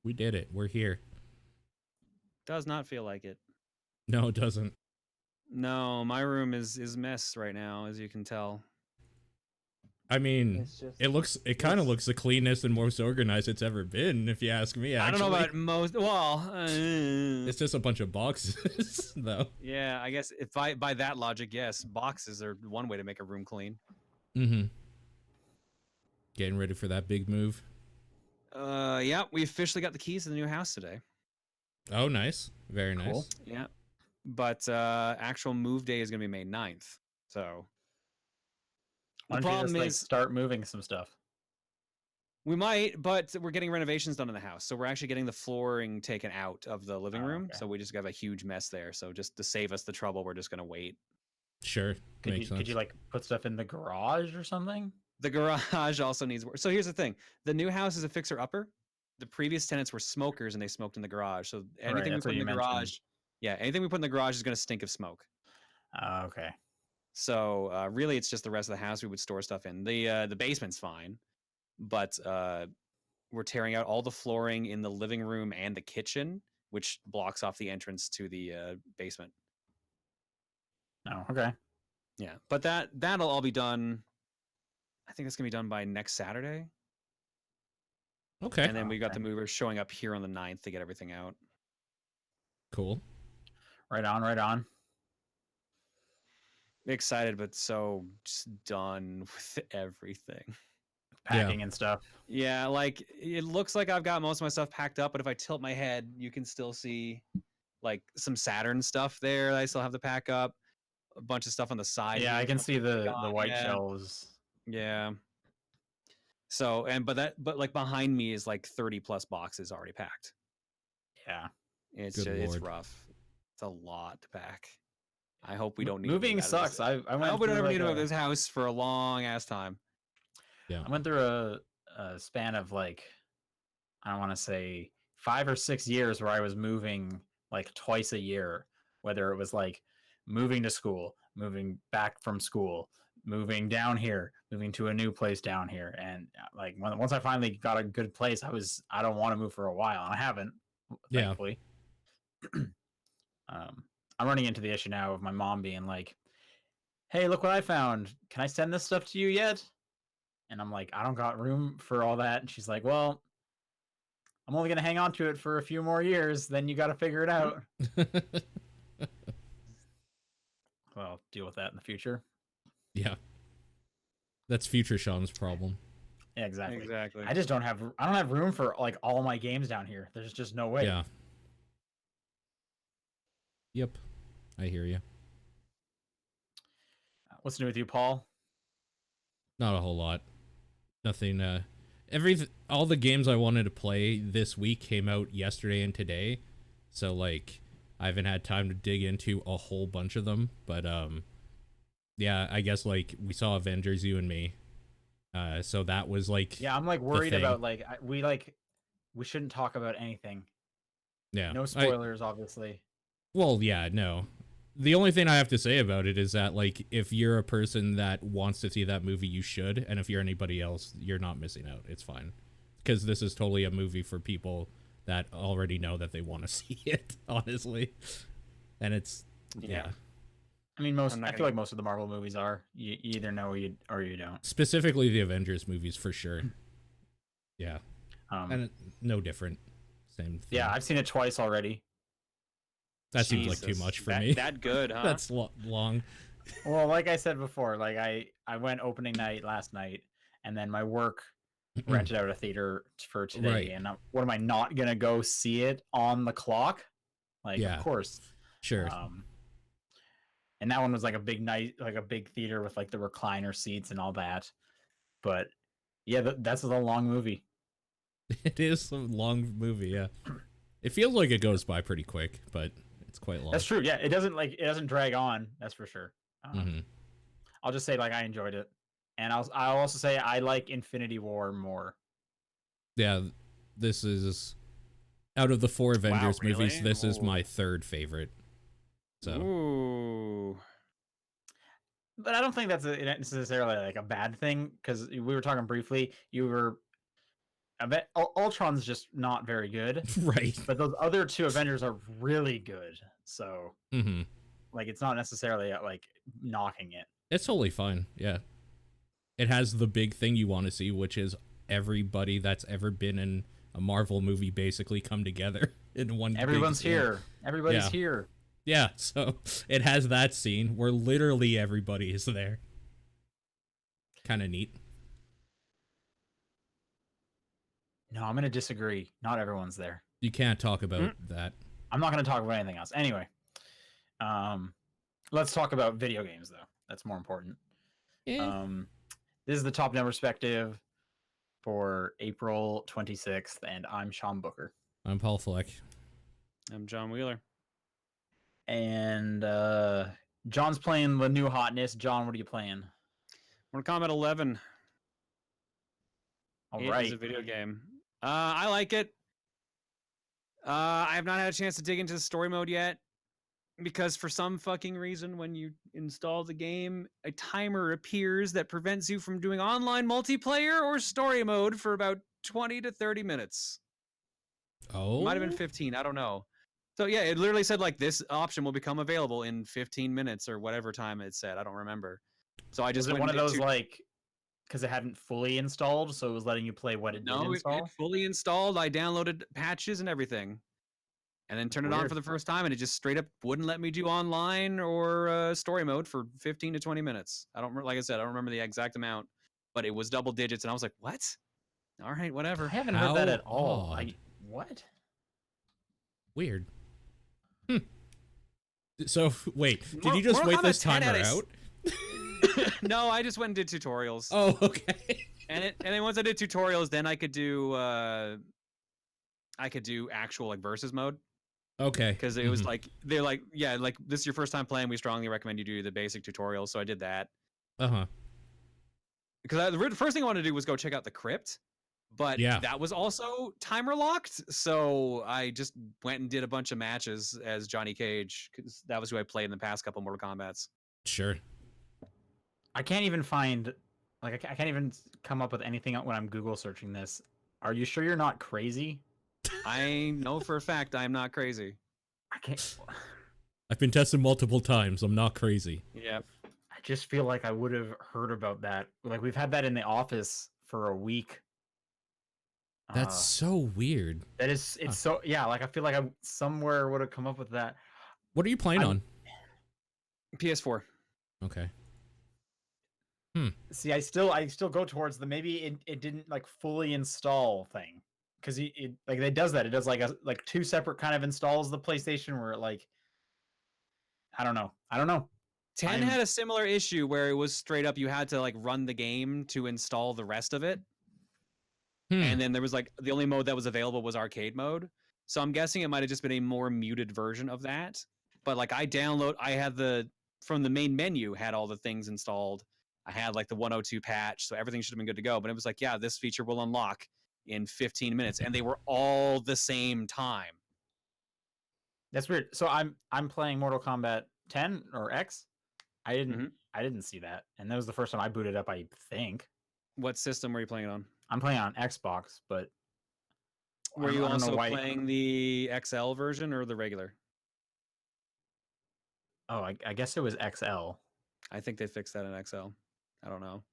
We did it. We're here. Does not feel like it. No, it doesn't. No, my room is mess right now, as you can tell. I mean, It's just it kind of looks the cleanest and most organized it's ever been, if you ask me, I don't know actually. about most. Well, It's just a bunch of boxes, though. yeah, I guess if by that logic, yes, boxes are one way to make a room clean. Mm-hmm. Getting ready for that big move. Yeah, we officially got the keys to the new house today. Oh, nice. Very Cool. nice. Yeah, but actual move day is going to be May 9th. So Why the don't you problem just is start moving some stuff? we might, but we're getting renovations done in the house. So we're actually getting the flooring taken out of the living room. Okay. So we just have a huge mess there. So just to save us the trouble, we're just going to wait. Sure. Makes sense. Could you like put stuff in the garage or something? The garage also needs work. So here's the thing: the new house is a fixer-upper. The previous tenants were smokers and they smoked in the garage. So anything we that's put what in the you mentioned. garage, yeah, anything we put in the garage is going to stink of smoke. Okay. So really, it's just the rest of the house we would store stuff in. The basement's fine, but we're tearing out all the flooring in the living room and the kitchen, which blocks off the entrance to the basement. Oh, okay. Yeah, but that'll all be done. I think that's gonna be done by next Saturday. Okay. And then we got Okay. the movers showing up here on the 9th to get everything out. Cool. Right on, right on. Excited, but so just done with everything. Packing and stuff. Yeah, like it looks like I've got most of my stuff packed up, but if I tilt my head, you can still see like some Saturn stuff there that I still have to pack up. A bunch of stuff on the side. Yeah, here I can from see the Gone, white yeah. shells. Yeah. So but like behind me is like 30 plus boxes already packed. Yeah. It's Good it's lord. rough. It's a lot to pack. I hope we don't need moving to do that. sucks. I I went hope we don't through ever like need to move this house for a long ass time. Yeah. I went through a span of like, I don't want to say 5 or 6 years where I was moving like twice a year, whether it was like moving to school, moving back from school, moving down here, moving to a new place down here. And like once I finally got a good place, I don't want to move for a while, and I haven't, Yeah. thankfully. I'm running into the issue now of my mom being like, "Hey, look what I found. Can I send this stuff to you yet?" And I'm like, "I don't got room for all that." And she's like, "Well, I'm only going to hang on to it for a few more years. Then you got to figure it out." Well, I'll deal with that in the future. Yeah. That's future Sean's problem. Yeah, exactly. Exactly. I don't have room for like all my games down here. There's just no way. Yeah. Yep. I hear you. What's new with you, Paul? Not a whole lot. Nothing. All the games I wanted to play this week came out yesterday and today, so like I haven't had time to dig into a whole bunch of them. But yeah, I guess like we saw Avengers, you and me. So that was like, yeah, I'm like worried about like we shouldn't talk about anything. Yeah. No spoilers, obviously. Well, yeah, no. The only thing I have to say about it is that, like, if you're a person that wants to see that movie, you should. And if you're anybody else, you're not missing out. It's fine. Because this is totally a movie for people that already know that they want to see it, honestly. And it's, yeah. I mean, I feel like most of the Marvel movies are. You either know or you don't. Specifically the Avengers movies, for sure. Yeah. And no different. Same thing. Yeah, I've seen it twice already. That seems like too much for me. That good, huh? That's long. Well, like I said before, like I went opening night last night, and then my work rented out a theater for today. Right. And what am I not gonna go see it on the clock? Like, Yeah. of course. Sure. And that one was like a big night, like a big theater with like the recliner seats and all that. But yeah, that's a long movie. It is a long movie, yeah. It feels like it goes by pretty quick, but it's quite long. That's true. Yeah, it doesn't drag on. That's for sure. I'll just say like I enjoyed it, and I'll also say I like Infinity War more. Yeah, this is out of the 4 Avengers really? movies. This is my 3rd favorite. So. Ooh. But I don't think that's necessarily like a bad thing, because we were talking briefly. You were Ultron's just not very good, Right. but those other two Avengers are really good. So Mm-hmm. like it's not necessarily like knocking it. It's totally fine. Yeah. It has the big thing you want to see, which is everybody that's ever been in a Marvel movie basically come together in one. Everyone's big here. Everybody's Yeah. here. Yeah, so it has that scene where literally everybody is there. Kind of neat. No, I'm gonna disagree. Not everyone's there. You can't talk about that. I'm not gonna talk about anything else. Anyway, let's talk about video games though. That's more important. Yeah. This is the top down perspective for April 26th, and I'm Sean Booker. I'm Paul Fleck. I'm John Wheeler. And John's playing the new hotness. John, what are you playing? Mortal Kombat 11. All It right. is a video game. I like it. I have not had a chance to dig into the story mode yet because for some fucking reason, when you install the game, a timer appears that prevents you from doing online multiplayer or story mode for about 20 to 30 minutes. Oh. Might have been 15. I don't know. So yeah, it literally said like this option will become available in 15 minutes or whatever time it said. I don't remember. So I just Was it went one of those into- like because it hadn't fully installed, so it was letting you play what it did No, install? it fully installed. I downloaded patches and everything, and then turned it on Weird. for the first time, and it just straight up wouldn't let me do online or story mode for 15 to 20 minutes. I don't like I said, I don't remember the exact amount, but it was double digits, and I was like, "What? All right, I whatever." haven't heard that How at all. odd. What? Weird. So wait, did Mor- you just Mortal wait Kombat this 10 timer had a s- out? No, I just went and did tutorials, Oh, okay. and then once I did tutorials, then I could do actual like versus mode. Okay. Because it was like they're like, yeah, like this is your first time playing, we strongly recommend you do the basic tutorial. So I did that Uh-huh. because the first thing I wanted to do was go check out the crypt, but Yeah. that was also timer locked. So I just went and did a bunch of matches as Johnny Cage because that was who I played in the past couple Mortal Kombats. Sure. I can't even find like I can't even come up with anything when I'm Google searching this. Are you sure you're not crazy? I know for a fact I'm not crazy. I can't. I've been tested multiple times. I'm not crazy. Yeah. I just feel like I would have heard about that. Like we've had that in the office for a week. That's so weird. That is, it's so yeah. Like I feel like I somewhere would have come up with that. What are you playing on? PS4. Okay. See, I still go towards the maybe it didn't like fully install thing because it like it does that. It does like two separate kind of installs the PlayStation where it like I don't know. 10 had a similar issue where it was straight up you had to like run the game to install the rest of it. And then there was like the only mode that was available was arcade mode. So I'm guessing it might have just been a more muted version of that. But like I had from the main menu had all the things installed. I had like the 102 patch, so everything should have been good to go. But it was like, yeah, this feature will unlock in 15 minutes, and they were all the same time. That's weird. So I'm playing Mortal Kombat 10 or X. I didn't see that, and that was the first time I booted up. I think. What system were you playing it on? I'm playing on Xbox, but Were you also playing the XL version or the regular? Oh, I guess it was XL. I think they fixed that in XL. I don't know.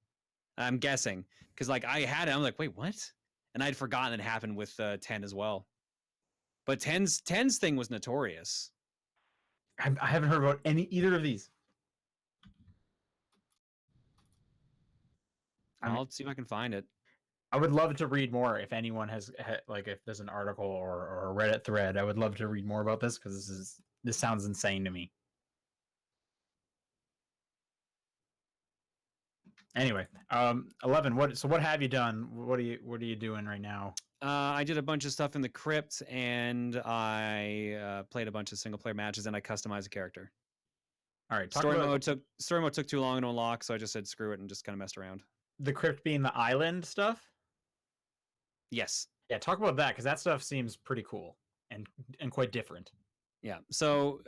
I'm guessing because like I had it, I'm like, wait, what? And I'd forgotten it happened with 10 as well. But 10's thing was notorious. I haven't heard about either of these. I'll see if I can find it. I would love to read more if anyone has like if there's an article or a Reddit thread. I would love to read more about this because this sounds insane to me. Anyway, 11. What have you done? What are you doing right now? I did a bunch of stuff in the crypt, and I played a bunch of single player matches, and I customized a character. All right, Story mode took too long to unlock, so I just said screw it and just kind of messed around. The crypt being the island stuff. Yes. Yeah, talk about that because that stuff seems pretty cool and quite different. Yeah. So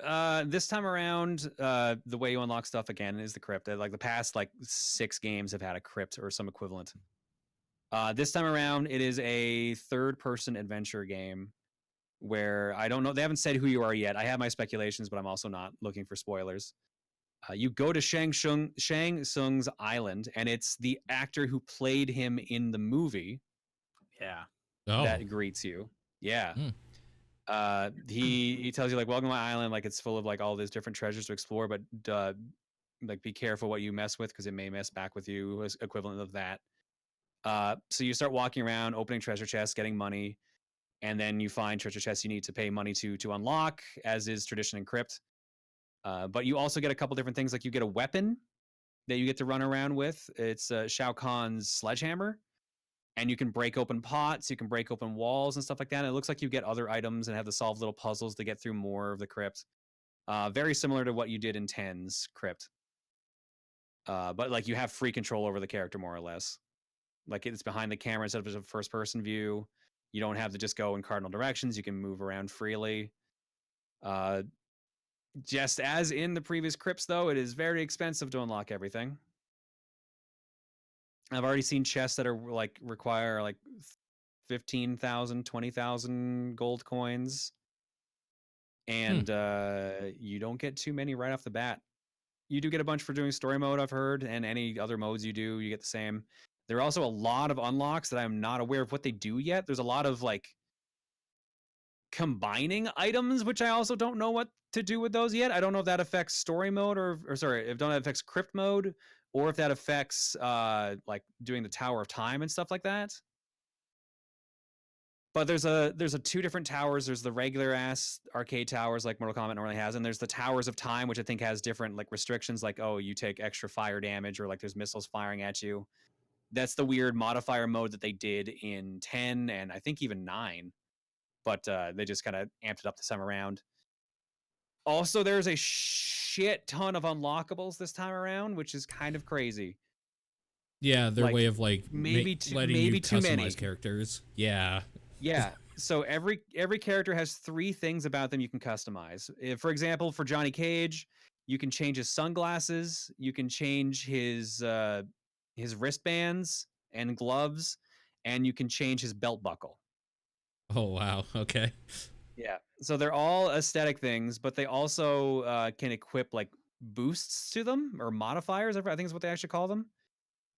this time around, the way you unlock stuff again is the crypt. Like the past 6 games have had a crypt or some equivalent. This time around, it is a third-person adventure game where I don't know. They haven't said who you are yet. I have my speculations, but I'm also not looking for spoilers. You go to Shang Tsung's island, and it's the actor who played him in the movie Yeah. Oh. that greets you. Yeah. Hmm. He tells you like, welcome to my island. Like it's full of like all these different treasures to explore, but like be careful what you mess with because it may mess back with you. As equivalent of that. So you start walking around, opening treasure chests, getting money, and then you find treasure chests you need to pay money to unlock, as is tradition in Crypt. But you also get a couple different things, like you get a weapon that you get to run around with. It's Shao Kahn's sledgehammer, and you can break open pots, you can break open walls and stuff like that. And it looks like you get other items and have to solve little puzzles to get through more of the crypt. Very similar to what you did in 10's Crypt. But like you have free control over the character more or less. Like it's behind the camera instead of a first person view. You don't have to just go in cardinal directions. You can move around freely. Just as in the previous Crypts, though, it is very expensive to unlock everything. I've already seen chests that are like require like 15,000, 20,000 gold coins. And you don't get too many right off the bat. You do get a bunch for doing story mode, I've heard, and any other modes you do, you get the same. There are also a lot of unlocks that I'm not aware of what they do yet. There's a lot of like combining items, which I also don't know what to do with those yet. I don't know if that affects story mode or sorry, if that affects crypt mode, or if that affects like doing the Tower of Time and stuff like that. But there's a two different towers. There's the regular ass arcade towers like Mortal Kombat normally has, and there's the Towers of Time, which I think has different like restrictions, like oh, you take extra fire damage, or like there's missiles firing at you. That's the weird modifier mode that they did in 10 and I think even 9, but they just kind of amped it up this time around. Also, there's a shit ton of unlockables this time around, which is kind of crazy. Yeah, their Like, way of like maybe letting you too many customize characters. Yeah. Yeah. So every character has 3 things about them you can customize. For example, for Johnny Cage, you can change his sunglasses, you can change his wristbands and gloves, and you can change his belt buckle. Oh wow. Okay. Yeah. So they're all aesthetic things, but they also can equip like boosts to them or modifiers. I think is what they actually call them.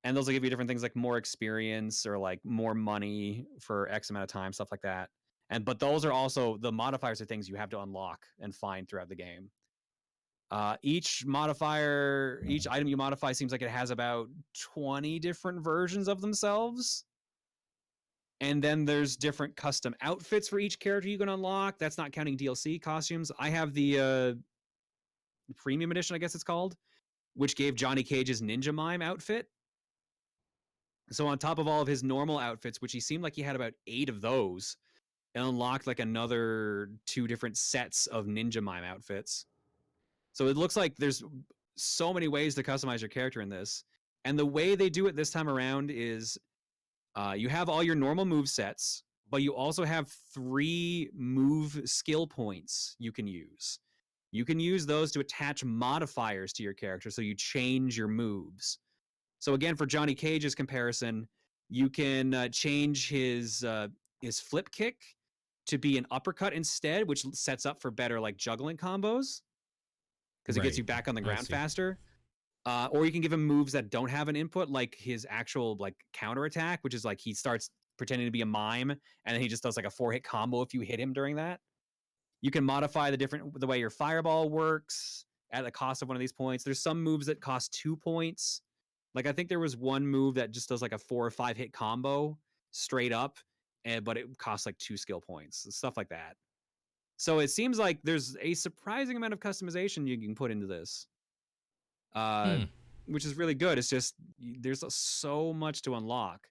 And those will give you different things like more experience or like more money for X amount of time, stuff like that. But those are also the modifiers are things you have to unlock and find throughout the game. Each item you modify seems like it has about 20 different versions of themselves. And then there's different custom outfits for each character you can unlock. That's not counting DLC costumes. I have the premium edition, I guess it's called, which gave Johnny Cage's Ninja Mime outfit. So on top of all of his normal outfits, which he seemed like he had about 8 of those, and unlocked like another 2 different sets of Ninja Mime outfits. So it looks like there's so many ways to customize your character in this. And the way they do it this time around is you have all your normal move sets, but you also have 3 move skill points you can use. You can use those to attach modifiers to your character, so you change your moves. So again, for Johnny Cage's comparison, you can change his flip kick to be an uppercut instead, which sets up for better like juggling combos because it gets you back on the ground faster. Or you can give him moves that don't have an input, like his actual like counter attack, which is like he starts pretending to be a mime and then he just does like a 4-hit combo if you hit him during that. You can modify the way your fireball works at the cost of one of these points. There's some moves that cost 2 points. Like I think there was one move that just does like a 4 or 5 hit combo straight up, but it costs like 2 skill points, stuff like that. So it seems like there's a surprising amount of customization you can put into this, which is really good. It's just there's so much to unlock.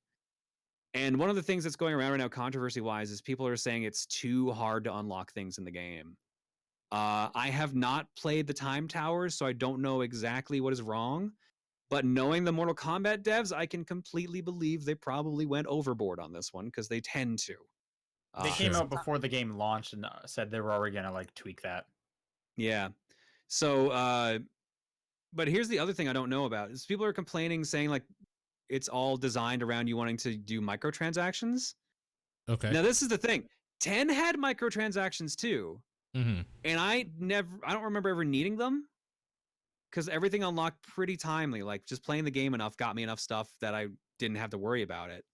And one of the things that's going around right now, controversy-wise, is people are saying it's too hard to unlock things in the game. I have not played the Time Towers, so I don't know exactly what is wrong. But knowing the Mortal Kombat devs, I can completely believe they probably went overboard on this one because they tend to. They came out before the game launched and said they were already gonna like tweak that. Yeah. So, but here's the other thing I don't know about is people are complaining, saying like it's all designed around you wanting to do microtransactions. Okay. Now this is the thing. 10 had microtransactions too, Mm-hmm. and I don't remember ever needing them because everything unlocked pretty timely. Like just playing the game enough got me enough stuff that I didn't have to worry about it.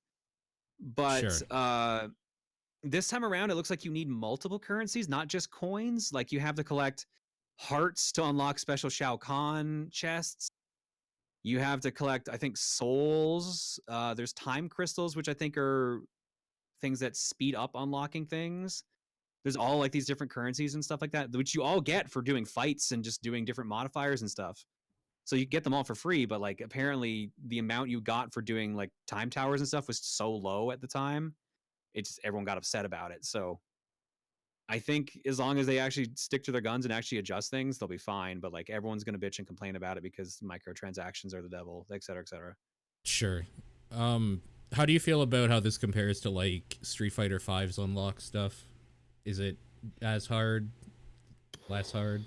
But Sure. this time around, it looks like you need multiple currencies, not just coins. Like you have to collect hearts to unlock special Shao Kahn chests. You have to collect, I think, souls. There's time crystals, which I think are things that speed up unlocking things. There's all like these different currencies and stuff like that, which you all get for doing fights and just doing different modifiers and stuff. So you get them all for free, but like apparently the amount you got for doing like time towers and stuff was so low at the time. It's everyone got upset about it. So I think as long as they actually stick to their guns and actually adjust things, they'll be fine. But like everyone's gonna bitch and complain about it because microtransactions are the devil, et cetera, et cetera. Sure. How do you feel about how this compares to like Street Fighter V's unlock stuff? Is it as hard, less hard,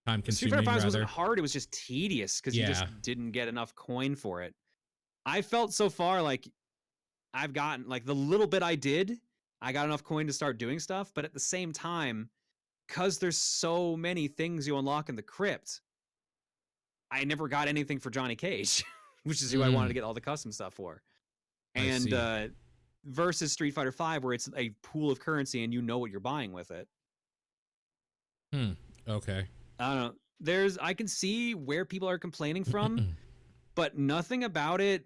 time Street consuming Fighter V wasn't rather? hard; it was just tedious because you just Yeah. didn't get enough coin for it. I felt so far like I've gotten like the little bit I did, I got enough coin to start doing stuff. But at the same time, because there's so many things you unlock in the crypt, I never got anything for Johnny Cage, which is who I wanted to Mm, get all the custom stuff for. I And see. versus Street Fighter V, where it's a pool of currency and you know what you're buying with it. Hmm. Okay. I don't know. I can see where people are complaining from, but nothing about it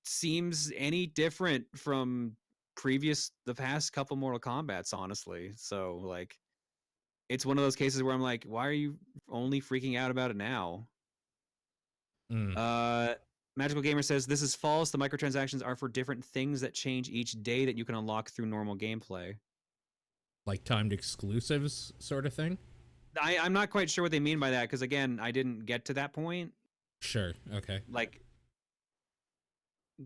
seems any different from the past couple Mortal Kombats, honestly. So like, it's one of those cases where I'm like, why are you only freaking out about it now? Mm, Uh, Magical Gamer says this is false. The microtransactions are for different things that change each day that you can unlock through normal gameplay. like timed exclusives sort of thing? I'm not quite sure what they mean by that because again, I didn't get to that point. Sure. Okay. Like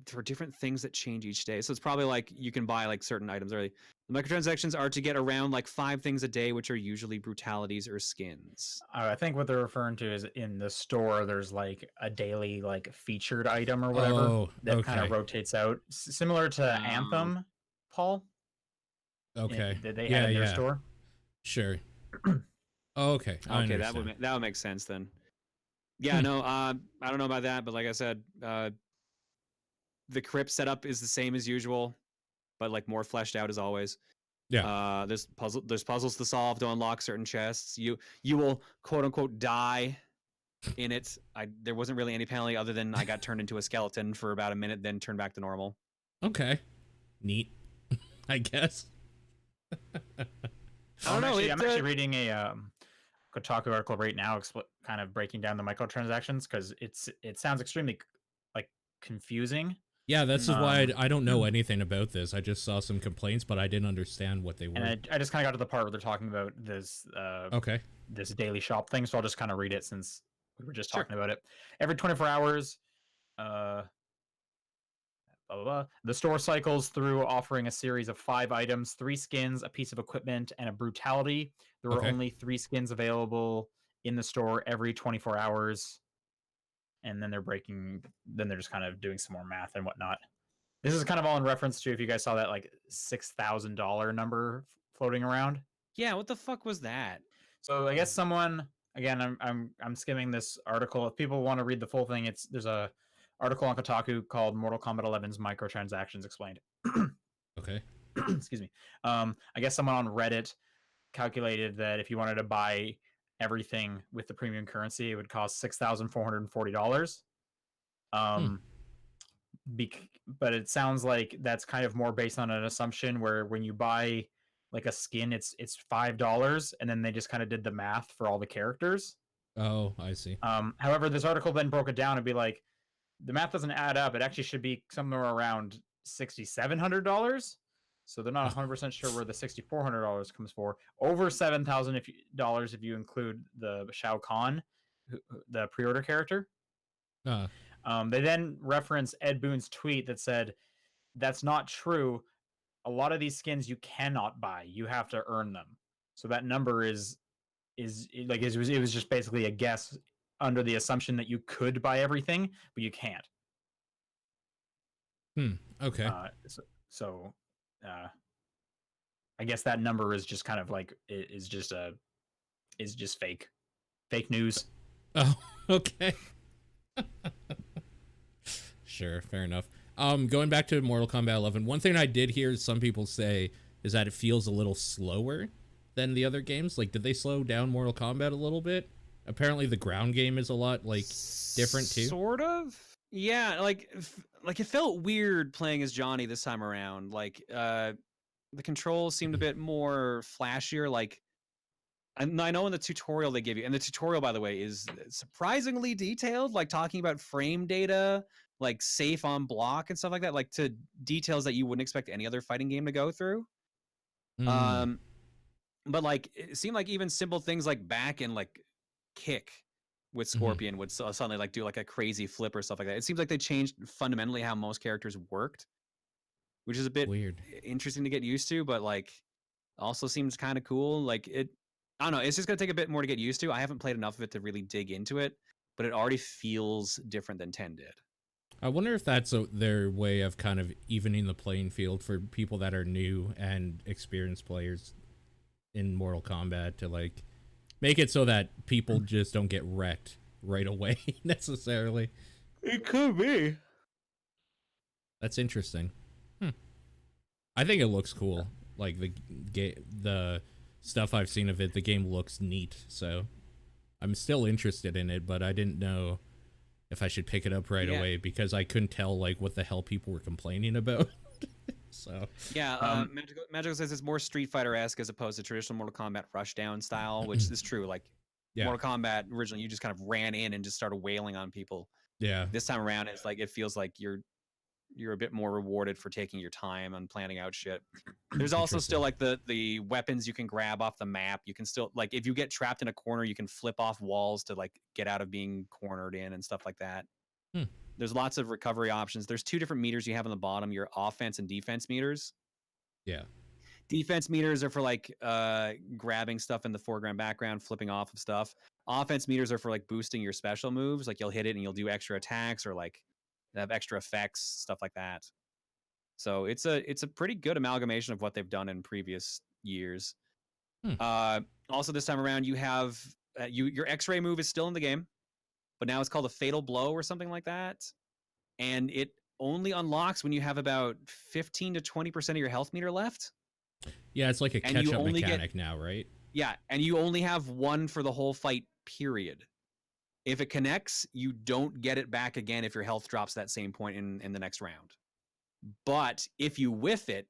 for different things that change each day. So it's probably like you can buy like certain items early. The microtransactions are to get around like 5 things a day, which are usually brutalities or skins. I think what they're referring to is in the store, there's like a daily like featured item or whatever Oh, that kind of okay. rotates out, similar to Oh, Anthem, Paul, Okay. that they had Yeah, in their yeah. store. Sure. Oh, okay. I okay, understand. that would make sense then. Yeah, Hmm. no, I don't know about that, but like I said, the crypt setup is the same as usual, but like more fleshed out as always. Yeah. There's puzzles to solve to unlock certain chests. You will quote unquote die in it. There wasn't really any penalty other than I got turned into a skeleton for about a minute, then turned back to normal. Okay. Neat. I guess. I don't know. I'm actually reading a Kotaku article right now, kind of breaking down the microtransactions because it sounds extremely like confusing. Yeah, this is why Um, I don't know anything about this. I just saw some complaints, but I didn't understand what they were. and I just kind of got to the part where they're talking about Okay. this daily shop thing, so I'll just kind of read it since we were just Sure. talking about it. Every 24 hours, blah, blah, blah, the store cycles through offering a series of 5 items, 3 skins, a piece of equipment, and a brutality. There were Okay. only 3 skins available in the store every 24 hours. And then they're just kind of doing some more math and whatnot. This is kind of all in reference to if you guys saw that like $6,000 number floating around. Yeah, what the fuck was that? So I guess someone, again, I'm skimming this article. If people want to read the full thing, there's a article on Kotaku called Mortal Kombat 11's Microtransactions Explained. Okay. Excuse me. I guess someone on Reddit calculated that if you wanted to buy everything with the premium currency, it would cost $6,440. Um, but it sounds like that's kind of more based on an assumption where when you buy like a skin, it's $5, and then they just kind of did the math for all the characters. Oh, I see. However, this article then broke it down and be like, the math doesn't add up. It actually should be somewhere around $6,700. So they're not 100% sure where the $6,400 comes for. Over $7,000 if you include the Shao Kahn, the pre-order character. Uh, They then reference Ed Boon's tweet that said, "That's not true. A lot of these skins you cannot buy. You have to earn them." So that number is like it was just basically a guess under the assumption that you could buy everything, but you can't. Okay. So I guess that number is just kind of like is just fake news. Oh, okay. Sure, fair enough. Going back to Mortal Kombat 11, one thing I did hear some people say is that it feels a little slower than the other games. Like, did they slow down Mortal Kombat a little bit? Apparently, the ground game is a lot like different too. Sort of. Yeah, like it felt weird playing as Johnny this time around. Like the controls seemed a bit more flashier. Like I know in the tutorial they give you, and the tutorial, by the way, is surprisingly detailed. Like talking about frame data, like safe on block and stuff like that. Like to details that you wouldn't expect any other fighting game to go through. Mm, Um, but like it seemed like even simple things like back and like kick with Scorpion would suddenly like do like a crazy flip or stuff like that. It seems like they changed fundamentally how most characters worked, which is a bit weird. interesting to get used to, but like also seems kind of cool. Like I don't know, it's just gonna take a bit more to get used to. I haven't played enough of it to really dig into it, but it already feels different than 10 did. I wonder if that's their way of kind of evening the playing field for people that are new and experienced players in Mortal Kombat to like make it so that people just don't get wrecked right away necessarily. It could be. That's interesting. I think it looks cool. Like the stuff I've seen of it, the game looks neat. So I'm still interested in it, but I didn't know if I should pick it up right away because I couldn't tell like what the hell people were complaining about. So yeah, Magical says it's more Street Fighter-esque as opposed to traditional Mortal Kombat rushdown style, which is true. Like Mortal Kombat originally, you just kind of ran in and just started wailing on people. Yeah. This time around, it's like it feels like you're a bit more rewarded for taking your time on planning out shit. There's also still like the weapons you can grab off the map. You can still like if you get trapped in a corner, you can flip off walls to like get out of being cornered in and stuff like that. There's lots of recovery options. There's 2 different meters you have on the bottom, your offense and defense meters. Yeah. Defense meters are for like grabbing stuff in the foreground, background, flipping off of stuff. Offense meters are for like boosting your special moves. Like you'll hit it and you'll do extra attacks or like have extra effects, stuff like that. So it's a pretty good amalgamation of what they've done in previous years. Also, this time around, you have your X-ray move is still in the game, but now it's called a Fatal Blow or something like that, and it only unlocks when you have about 15 to 20% of your health meter left. Yeah, it's like a And you catch-up only mechanic now, right? Yeah, and you only have one for the whole fight, period. If it connects, you don't get it back again if your health drops that same point in the next round. But if you whiff it,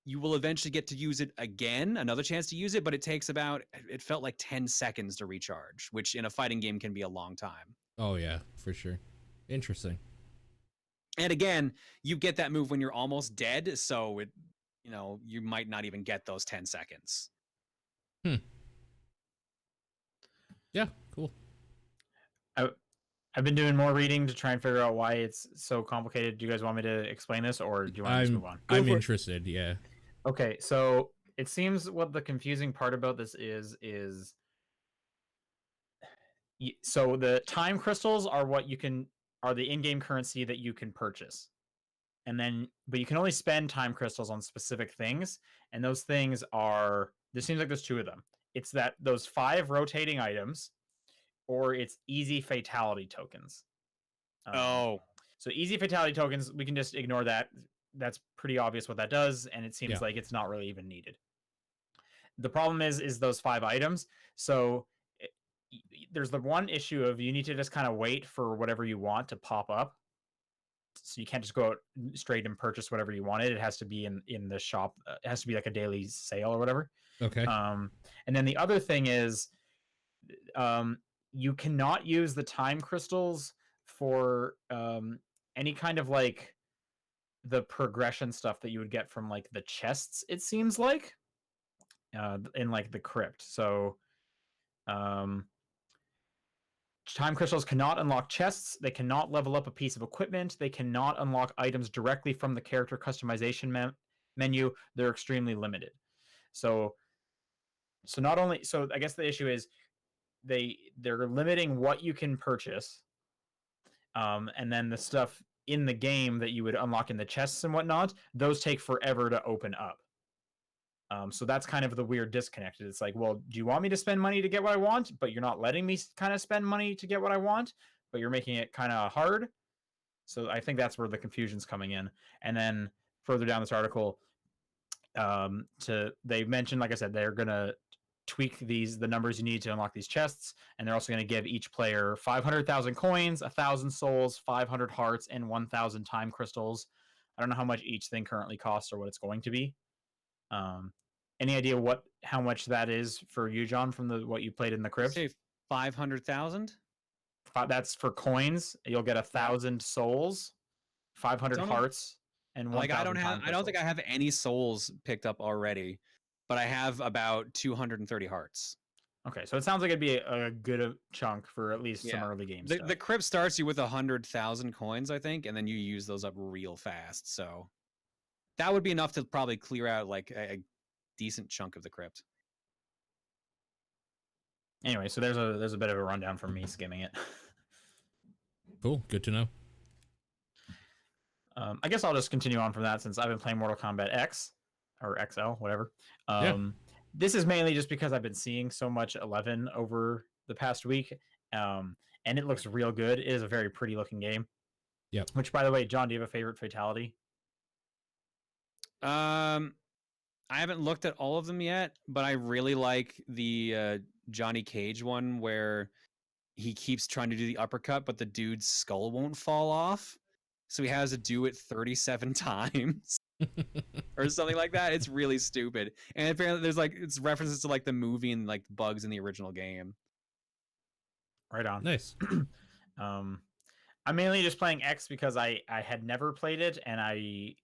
you will eventually get to use it again, another chance to use it, but it takes about, it felt like 10 seconds to recharge, which in a fighting game can be a long time. Oh, yeah, for sure. Interesting. And again, you get that move when you're almost dead, so it, you might not even get those 10 seconds. Yeah, cool. I've been doing more reading to try and figure out why it's so complicated. Do you guys want me to explain this, or do you want to just move on? I'm interested, yeah. Okay, so it seems what the confusing part about this is so the time crystals are the in-game currency that you can purchase. And then, but you can only spend time crystals on specific things. And those things there seems like there's 2 of them. It's those 5 rotating items, or it's easy fatality tokens. So easy fatality tokens, we can just ignore that. That's pretty obvious what that does. And it seems like it's not really even needed. The problem is those 5 items. So there's the one issue of you need to just kind of wait for whatever you want to pop up. So you can't just go out straight and purchase whatever you wanted. It has to be in the shop. It has to be like a daily sale or whatever. Okay. And then the other thing is, you cannot use the time crystals for any kind of like the progression stuff that you would get from like the chests. It seems like in like the crypt. So time crystals cannot unlock chests. They cannot level up a piece of equipment. They cannot unlock items directly from the character customization menu. They're extremely limited. So I guess the issue is they're limiting what you can purchase. And then the stuff in the game that you would unlock in the chests and whatnot, those take forever to open up. So that's kind of the weird disconnect. It's like, well, do you want me to spend money to get what I want, but you're not letting me kind of spend money to get what I want, but you're making it kind of hard. So I think that's where the confusion's coming in. And then further down this article, they mentioned, like I said, they're gonna tweak the numbers you need to unlock these chests, and they're also going to give each player 500,000 coins, 1,000 souls, 500 hearts, and 1,000 time crystals. I don't know how much each thing currently costs or what it's going to be. Any idea how much that is for you, John, from what you played in the crypt? Say 500,000. That's for coins. You'll get 1,000 souls, 500 hearts, and 1,000 I don't think I have any souls picked up already, but I have about 230 hearts. Okay, so it sounds like it'd be a good chunk for at least some early games. The crypt starts you with 100,000 coins, I think, and then you use those up real fast. So that would be enough to probably clear out like a decent chunk of the crypt. Anyway, so there's a bit of a rundown from me skimming it. Cool, good to know. I guess I'll just continue on from that since I've been playing Mortal Kombat X or XL, whatever. This is mainly just because I've been seeing so much 11 over the past week, and it looks real good. It is a very pretty looking game. Yep. Which, by the way, John, do you have a favorite fatality? I haven't looked at all of them yet, but I really like the Johnny Cage one where he keeps trying to do the uppercut, but the dude's skull won't fall off. So he has to do it 37 times or something like that. It's really stupid. And apparently there's like, it's references to like the movie and like bugs in the original game. Right on. Nice. I'm mainly just playing X because I had never played it, and I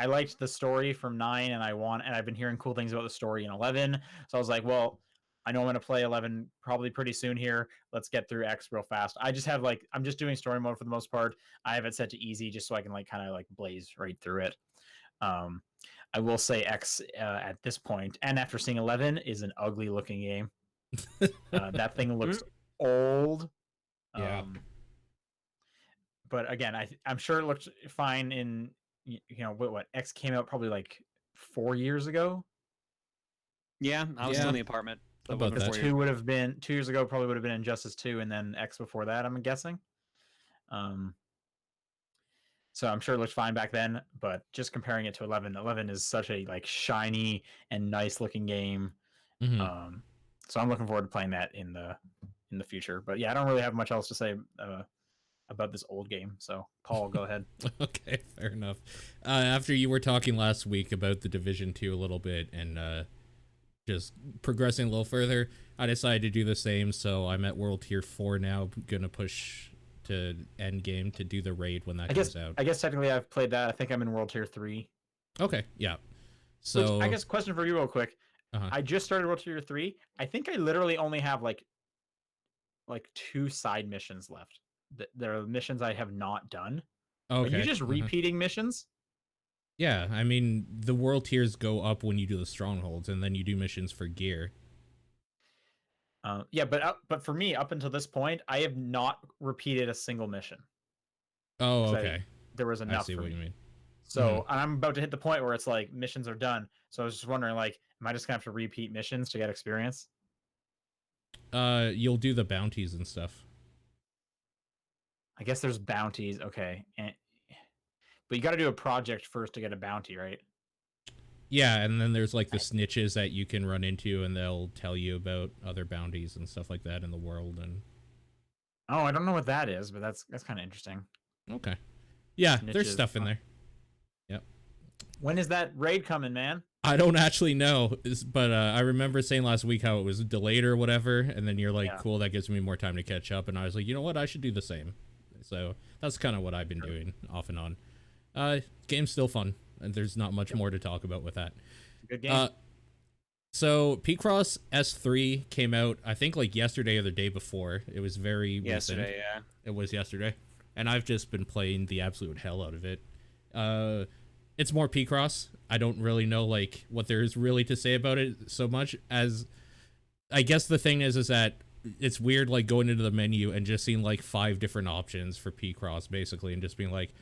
liked the story from 9, and I've been hearing cool things about the story in 11. So I was like, well, I know I'm going to play 11 probably pretty soon here. Let's get through X real fast. I'm just doing story mode for the most part. I have it set to easy just so I can like kind of like blaze right through it. I will say X at this point, and after seeing 11, is an ugly looking game. That thing looks old. Yeah. But again, I'm sure it looked fine in, what X came out probably like 4 years ago. Yeah, I was still in the apartment. About that. 2 years ago probably would have been Injustice 2, and then X before that, I'm guessing. So I'm sure it looked fine back then, but just comparing it to 11 is such a like shiny and nice looking game. Mm-hmm. So I'm looking forward to playing that in the future. But yeah, I don't really have much else to say about this old game. So Paul, go ahead. Okay, fair enough. After you were talking last week about the Division 2 a little bit and just progressing a little further, I decided to do the same. So I'm at World Tier 4 now. Gonna push to end game to do the raid when that comes out. I guess technically I've played that. I think I'm in World Tier 3. Okay, yeah. So I guess question for you real quick. I just started World Tier 3. I think I literally only have like 2 side missions left. There are missions I have not done. Okay. Are you just repeating missions? Yeah, I mean, the world tiers go up when you do the strongholds, and then you do missions for gear. Yeah, but for me, up until this point, I have not repeated a single mission. Oh, okay. There was enough. I see what you mean. So I'm about to hit the point where it's like missions are done. So I was just wondering, like, am I just gonna have to repeat missions to get experience? You'll do the bounties and stuff. I guess there's bounties. Okay, but you got to do a project first to get a bounty, right? Yeah, and then there's like the snitches that you can run into, and they'll tell you about other bounties and stuff like that in the world. And I don't know what that is, but that's kind of interesting. Okay, yeah, Snitches. There's stuff in there. Yep. When is that raid coming, man? I don't actually know, but I remember saying last week how it was delayed or whatever, and then you're like, cool, that gives me more time to catch up, and I was like, you know what, I should do the same. So that's kind of what I've been doing off and on. Game's still fun, and there's not much more to talk about with that. Good game. So Picross S3 came out, I think like yesterday or the day before. It was very yesterday, recent. yeah. It was yesterday, and I've just been playing the absolute hell out of it. It's more Picross. I don't really know like what there is really to say about it so much as I guess the thing is that it's weird like going into the menu and just seeing like 5 different options for Picross basically and just being like,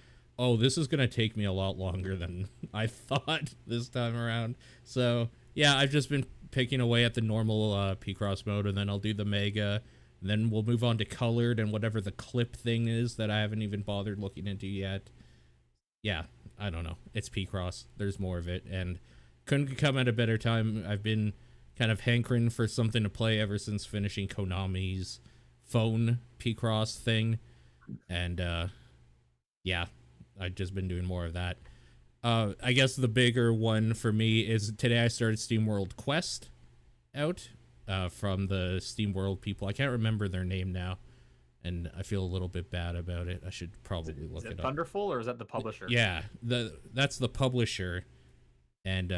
oh, this is gonna take me a lot longer than I thought this time around. So yeah, I've just been picking away at the normal Picross mode, and then I'll do the Mega, and then we'll move on to Colored and whatever the clip thing is that I haven't even bothered looking into yet. Yeah, I don't know. It's Picross. There's more of it, and couldn't come at a better time. I've been kind of hankering for something to play ever since finishing Konami's phone Picross thing, and yeah, I've just been doing more of that. I guess the bigger one for me is today I started Steamworld Quest out from the Steamworld people. I can't remember their name now, and I feel a little bit bad about it. I should probably look it up. Thunderful, or is that the publisher? Yeah, that's the publisher, and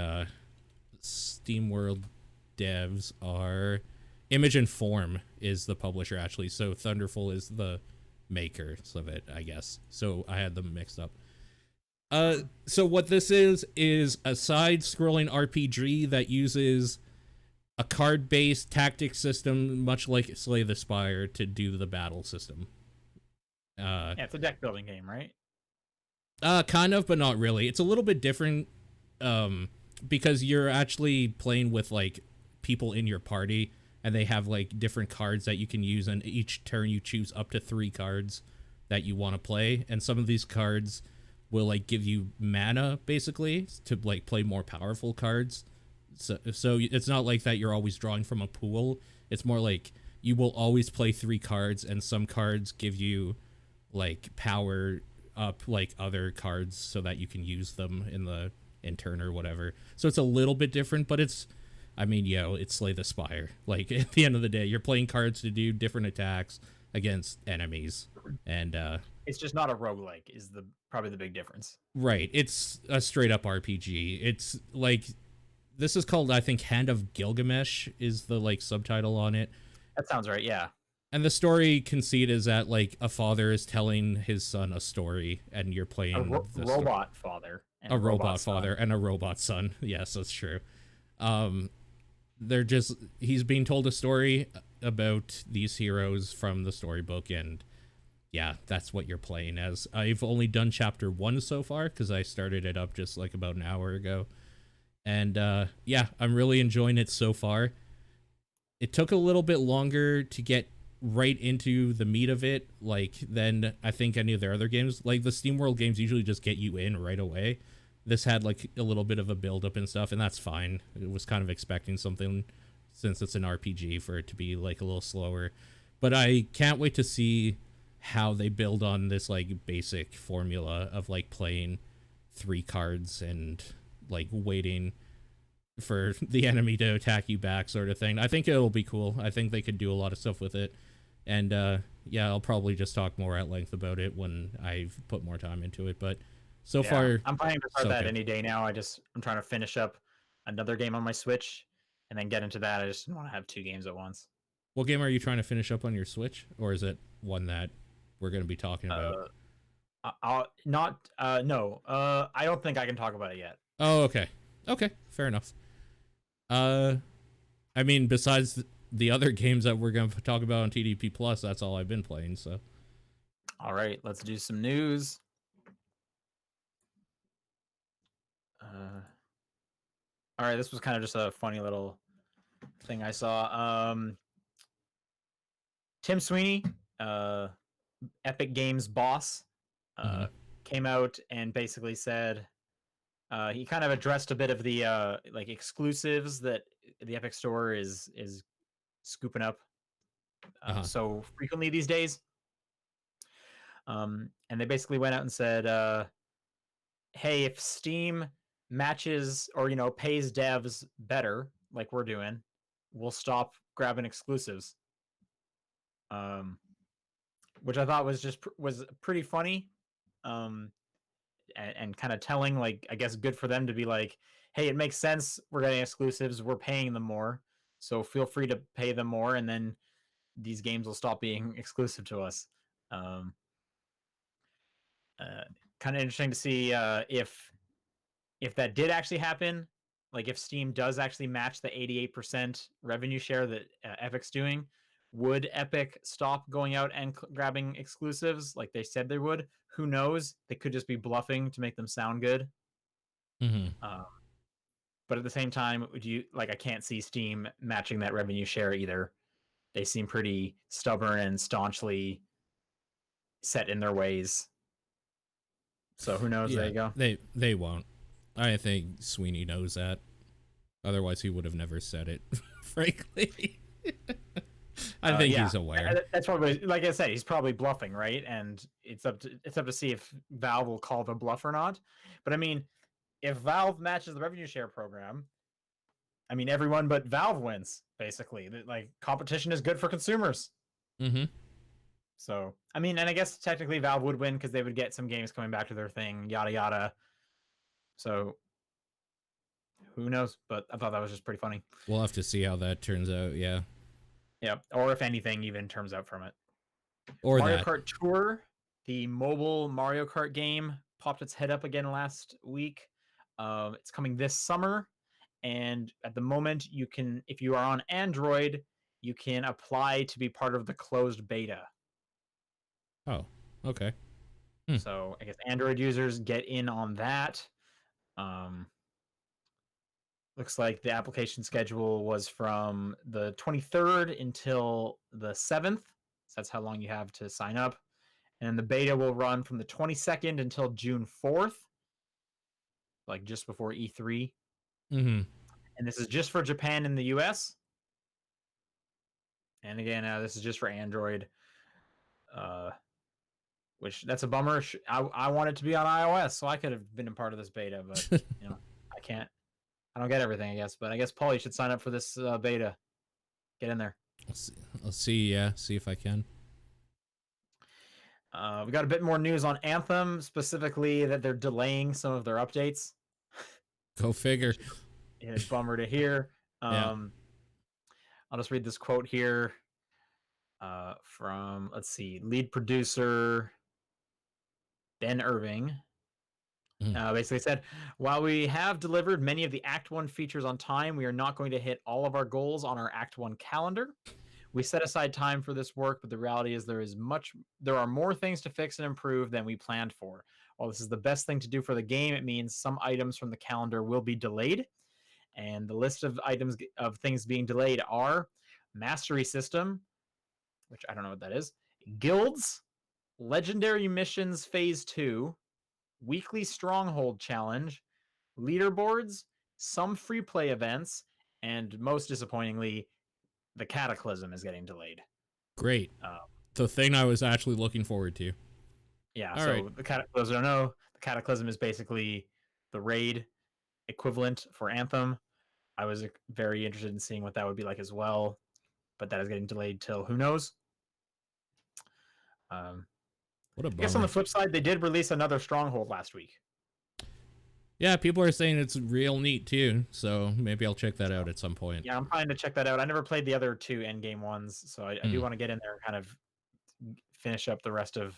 Steamworld devs are Image and Form is the publisher actually. So Thunderful is the makers of it, I guess. So I had them mixed up. So what this is a side-scrolling RPG that uses a card-based tactic system, much like Slay the Spire, to do the battle system. Yeah, it's a deck building game, right? Kind of, but not really. It's a little bit different, because you're actually playing with like people in your party, and they have like different cards that you can use, and each turn you choose up to 3 cards that you want to play, and some of these cards will like give you mana basically to like play more powerful cards. So it's not like that you're always drawing from a pool. It's more like you will always play 3 cards, and some cards give you like power up like other cards so that you can use them in turn or whatever. So it's a little bit different, but it's Slay the Spire. Like at the end of the day, you're playing cards to do different attacks against enemies, and it's just not a roguelike is probably the big difference. Right. It's a straight up RPG. It's like, this is called, I think, Hand of Gilgamesh is the like subtitle on it. That sounds right, yeah. And the story conceit is that like a father is telling his son a story, and you're playing a robot father. And a robot father and a robot son. Yes, that's true. He's being told a story about these heroes from the storybook, and yeah, that's what you're playing as. I've only done chapter 1 so far because I started it up just like about an hour ago. And yeah, I'm really enjoying it so far. It took a little bit longer to get right into the meat of it, like than I think any of their other games. Like the SteamWorld games usually just get you in right away. This had like a little bit of a build up and stuff, and that's fine. It was kind of expecting something since it's an RPG for it to be like a little slower. But I can't wait to see how they build on this like basic formula of like playing 3 cards and like waiting for the enemy to attack you back sort of thing. I think it'll be cool. I think they could do a lot of stuff with it. And yeah, I'll probably just talk more at length about it when I've put more time into it. But so far, I'm planning to start that any day now. I'm trying to finish up another game on my Switch and then get into that. I just want to have 2 games at once. What game are you trying to finish up on your Switch? Or is it one that we're going to be talking about? No. I don't think I can talk about it yet. Oh, okay. Okay, fair enough. I mean, besides the other games that we're going to talk about on TDP Plus, that's all I've been playing, so. All right, let's do some news. All right, this was kind of just a funny little thing I saw. Tim Sweeney, Epic Games boss, came out and basically said he kind of addressed a bit of the like exclusives that the Epic Store is scooping up so frequently these days. And they basically went out and said, hey, if Steam matches or pays devs better like we're doing, we'll stop grabbing exclusives. Which I thought was pretty funny, and kind of telling. Like, I guess good for them to be like, hey, it makes sense, we're getting exclusives, we're paying them more, so feel free to pay them more, and then these games will stop being exclusive to us. Kind of interesting to see if that did actually happen, like if Steam does actually match the 88% revenue share that Epic's doing, Would Epic stop going out and grabbing exclusives like they said they would? Who knows? They could just be bluffing to make them sound good. Mm-hmm. But at the same time, I can't see Steam matching that revenue share either. They seem pretty stubborn and staunchly set in their ways. So who knows? Yeah, there you go. they won't. I think Sweeney knows that. Otherwise, he would have never said it. Frankly, I think he's aware. That's probably, like I said, he's probably bluffing, right? And it's up to see if Valve will call the bluff or not. But I mean, if Valve matches the revenue share program, I mean, everyone but Valve wins, basically. Like, competition is good for consumers. Mm-hmm. So, I mean, and I guess technically Valve would win because they would get some games coming back to their thing, yada yada. So, who knows? But I thought that was just pretty funny. We'll have to see how that turns out. Yeah. Yeah, or if anything even turns out from it. Or Mario that. Kart Tour, the mobile Mario Kart game, popped its head up again last week. It's coming this summer, and at the moment, you can, if you are on Android, you can apply to be part of the closed beta. Oh, okay. So I guess Android users get in on that. Looks like the application schedule was from the 23rd until the 7th. So that's how long you have to sign up. And the beta will run from the 22nd until June 4th, like just before E3. Mm-hmm. And this is just for Japan and the US. And again, this is just for Android, which that's a bummer. I want it to be on iOS, so I could have been a part of this beta, but I can't. I don't get everything, I guess. But I guess Paul, you should sign up for this beta. Get in there. I'll see. Yeah, see if I can. We got a bit more news on Anthem, specifically that they're delaying some of their updates. Go figure. It's a bummer to hear. Yeah. I'll just read this quote here from, let's see, lead producer Ben Irving. Basically said, while we have delivered many of the Act 1 features on time, we are not going to hit all of our goals on our Act 1 calendar. We set aside time for this work, but the reality is there are more things to fix and improve than we planned for. While this is the best thing to do for the game, it means some items from the calendar will be delayed. And the list of items of things being delayed are Mastery System, which I don't know what that is, Guilds, Legendary Missions Phase 2, Weekly Stronghold Challenge, Leaderboards, some free play events, and most disappointingly, the Cataclysm is getting delayed. Great. The thing I was actually looking forward to. Yeah, all so right. Those who don't know, the Cataclysm is basically the raid equivalent for Anthem. I was very interested in seeing what that would be like as well, but that is getting delayed till who knows. What a bummer. I guess on the flip side, they did release another Stronghold last week. Yeah, people are saying it's real neat too, so maybe I'll check that out at some point. Yeah, I'm planning to check that out. I never played the other two endgame ones, so I do want to get in there and kind of finish up the rest of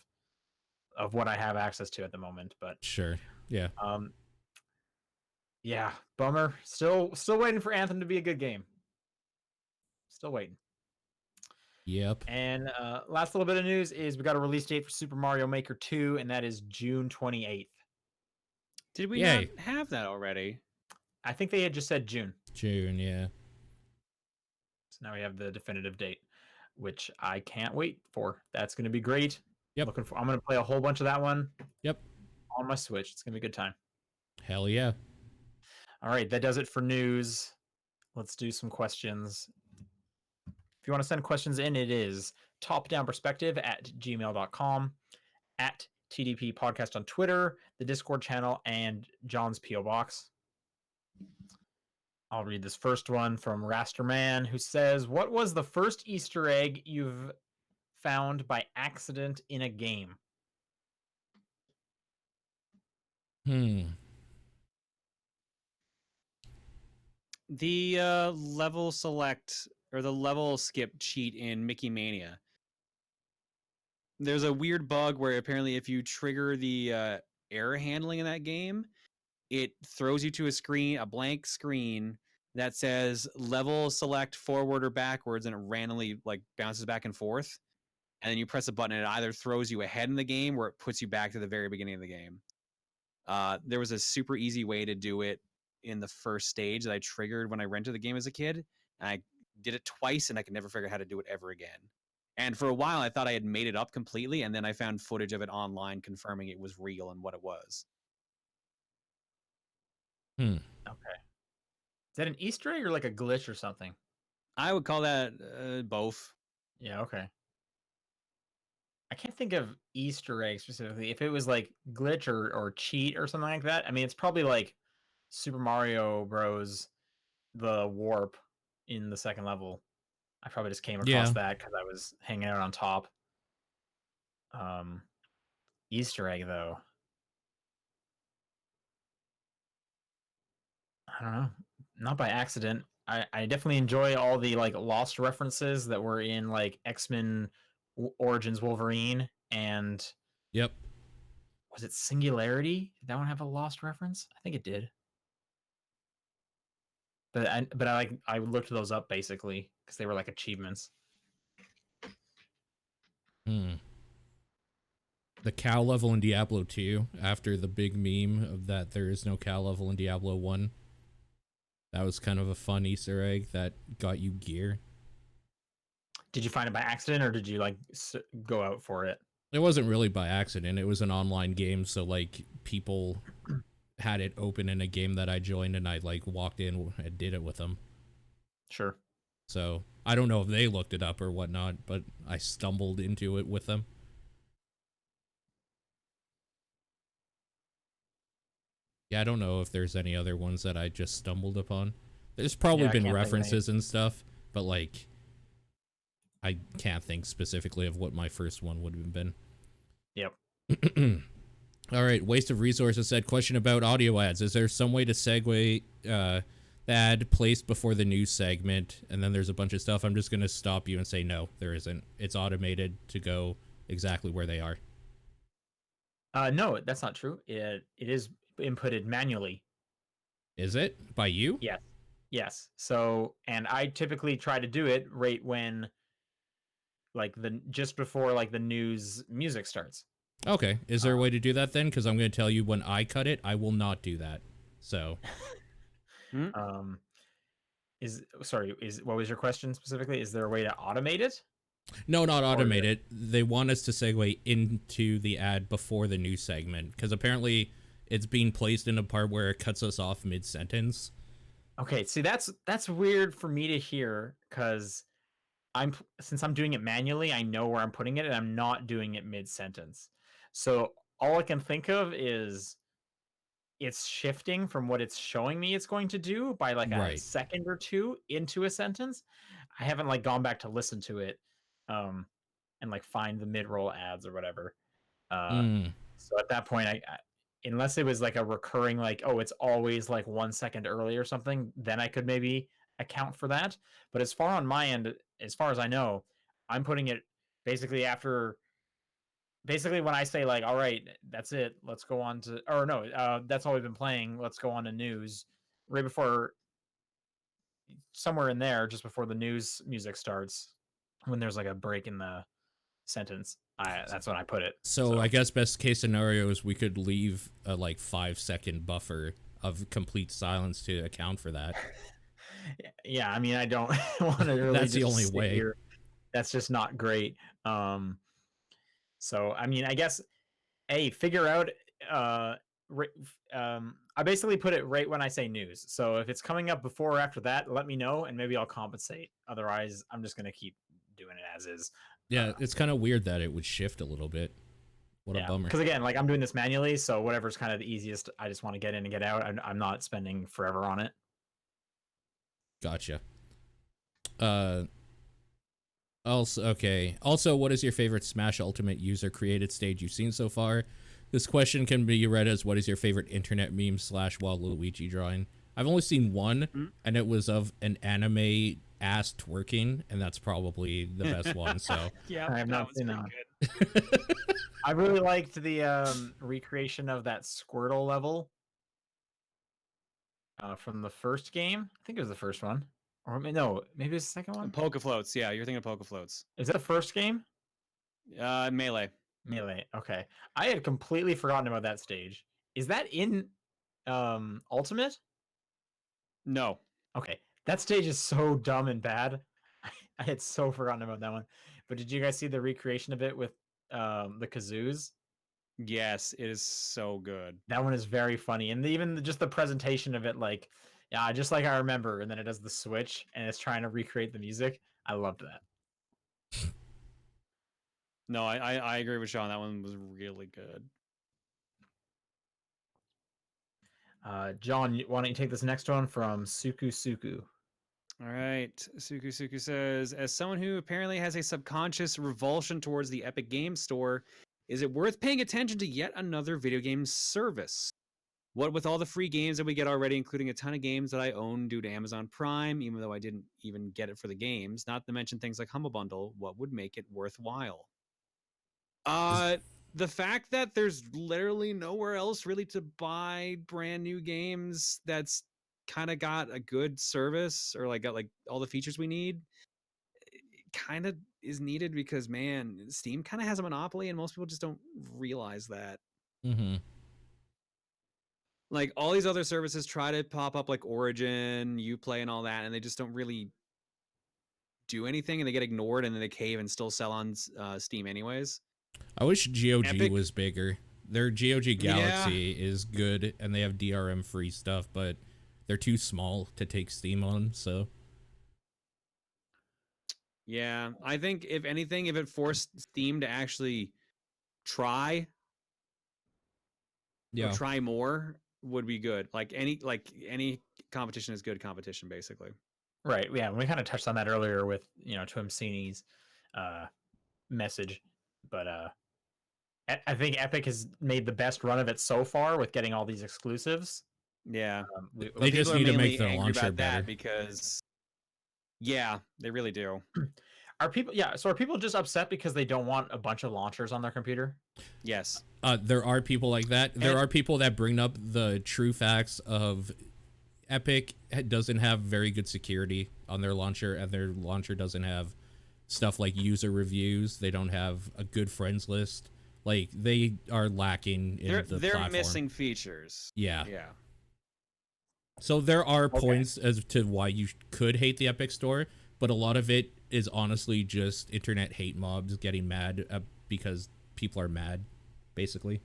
what I have access to at the moment. But sure, yeah. Yeah, bummer. Still waiting for Anthem to be a good game. Still waiting. Yep. And last little bit of news is we got a release date for Super Mario Maker 2, and that is June 28th. Did we not have that already? I think they had just said June. June, yeah. So now we have the definitive date, which I can't wait for. That's going to be great. Yep. I'm going to play a whole bunch of that one. Yep. On my Switch. It's going to be a good time. Hell yeah. All right, that does it for news. Let's do some questions. If you want to send questions in, it is topdownperspective@gmail.com, at TDP Podcast on Twitter, the Discord channel, and John's P.O. Box. I'll read this first one from Rasterman, who says, what was the first Easter egg you've found by accident in a game? The level select or the level skip cheat in Mickey Mania. There's a weird bug where apparently if you trigger the error handling in that game, it throws you to a blank screen that says level select forward or backwards, and it randomly like bounces back and forth. And then you press a button, and it either throws you ahead in the game or it puts you back to the very beginning of the game. There was a super easy way to do it in the first stage that I triggered when I rented the game as a kid. And I did it twice, and I could never figure out how to do it ever again. And for a while, I thought I had made it up completely, and then I found footage of it online confirming it was real and what it was. Hmm. Okay. Is that an Easter egg or like a glitch or something? I would call that both. Yeah, okay. I can't think of Easter egg specifically. If it was like glitch or cheat or something like that, I mean, it's probably like Super Mario Bros. The warp in the second level. I probably just came across that because I was hanging out on top. Easter egg though, I don't know. Not by accident. I definitely enjoy all the like lost references that were in like X-Men Origins Wolverine and Yep. was it Singularity? Did that one have a lost reference? I think it did. But I looked those up basically because they were like achievements. The cow level in Diablo 2 after the big meme of that there is no cow level in Diablo 1. That was kind of a fun Easter egg that got you gear. Did you find it by accident or did you like go out for it? It wasn't really by accident. It was an online game, so like people had it open in a game that I joined, and I like walked in and did it with them. Sure. So I don't know if they looked it up or whatnot, but I stumbled into it with them. Yeah, I don't know if there's any other ones that I just stumbled upon. There's probably been references and stuff, but like I can't think specifically of what my first one would have been. Yep. All right, waste of resources said, question about audio ads. Is there some way to segue the ad placed before the news segment? And then there's a bunch of stuff. I'm just going to stop you and say no, there isn't. It's automated to go exactly where they are. No, that's not true. It is inputted manually. Is it? By you? Yes. Yes. So, and I typically try to do it right when like just before like the news music starts. Okay. Is there a way to do that then? Because I'm going to tell you when I cut it, I will not do that. So. What was your question specifically? Is there a way to automate it? No, not automate it. They want us to segue into the ad before the news segment because apparently it's being placed in a part where it cuts us off mid-sentence. Okay, see that's weird for me to hear because since I'm doing it manually, I know where I'm putting it and I'm not doing it mid-sentence. So all I can think of is it's shifting from what it's showing me it's going to do by like a second or two into a sentence. I haven't like gone back to listen to it and like find the mid-roll ads or whatever. So at that point, I unless it was like a recurring like, oh, it's always like 1 second early or something, then I could maybe account for that. But as far on my end, as far as I know, I'm putting it basically when I say like, all right, that's it, let's go on to, or no, that's all we've been playing, let's go on to news, right before, somewhere in there, just before the news music starts, when there's like a break in the sentence, that's when I put it. So I guess best case scenario is we could leave a like 5-second buffer of complete silence to account for that. Yeah, I mean, I don't want to really that's the only way here. That's just not great. So I mean, I guess figure out I basically put it right when I say news. So if it's coming up before or after that, let me know and maybe I'll compensate. Otherwise, I'm just going to keep doing it as is. Yeah, it's kind of weird that it would shift a little bit. What a bummer. Because again, like I'm doing this manually, so whatever's kind of the easiest, I just want to get in and get out. I'm not spending forever on it. Gotcha. Also, what is your favorite Smash Ultimate user created stage you've seen so far? This question can be read as, what is your favorite internet meme / Waluigi drawing? I've only seen one, and it was of an anime ass twerking, and that's probably the best one. So yeah, I have not seen that. I really liked the recreation of that Squirtle level. From the first game. I think it was the first one, or no, maybe it's the second one. Poke Floats. Yeah, you're thinking of Poke Floats. Is that the first game? Melee. Melee. Okay, I had completely forgotten about that stage. Is that in Ultimate? No. Okay, that stage is so dumb and bad. I had so forgotten about that one. But did you guys see the recreation of it with the kazoos? Yes, it is so good. That one is very funny, and even just the presentation of it, like, yeah, just like I remember. And then it does the switch, and it's trying to recreate the music. I loved that. No, I agree with Sean. That one was really good. John, why don't you take this next one from Suku Suku? All right. Suku Suku says, as someone who apparently has a subconscious revulsion towards the Epic Games Store, is it worth paying attention to yet another video game service? What with all the free games that we get already, including a ton of games that I own due to Amazon Prime, even though I didn't even get it for the games, not to mention things like Humble Bundle, what would make it worthwhile? The fact that there's literally nowhere else really to buy brand new games that's kind of got a good service or like got like all the features we need kind of is needed because man, Steam kind of has a monopoly and most people just don't realize that. Mm-hmm. Like all these other services try to pop up like Origin, Uplay and all that, and they just don't really do anything and they get ignored and then they cave and still sell on Steam anyways. I wish GOG Epic was bigger. Their GOG Galaxy is good and they have DRM free stuff, but they're too small to take Steam on, so. Yeah, I think if anything, if it forced Steam to actually try or try more would be good. Like any competition is good competition, basically. Right. Yeah, we kind of touched on that earlier with Twimsini's message, but I think Epic has made the best run of it so far with getting all these exclusives. Yeah, they just need to make their launcher better because yeah, they really do. Are people just upset because they don't want a bunch of launchers on their computer? Yes. There are people like that. There are people that bring up the true facts of Epic doesn't have very good security on their launcher, and their launcher doesn't have stuff like user reviews. They don't have a good friends list. Like, they are lacking in the they're platform. missing features. Yeah. Yeah. So there are points as to why you could hate the Epic Store, but a lot of it is honestly just internet hate mobs getting mad because people are mad, basically.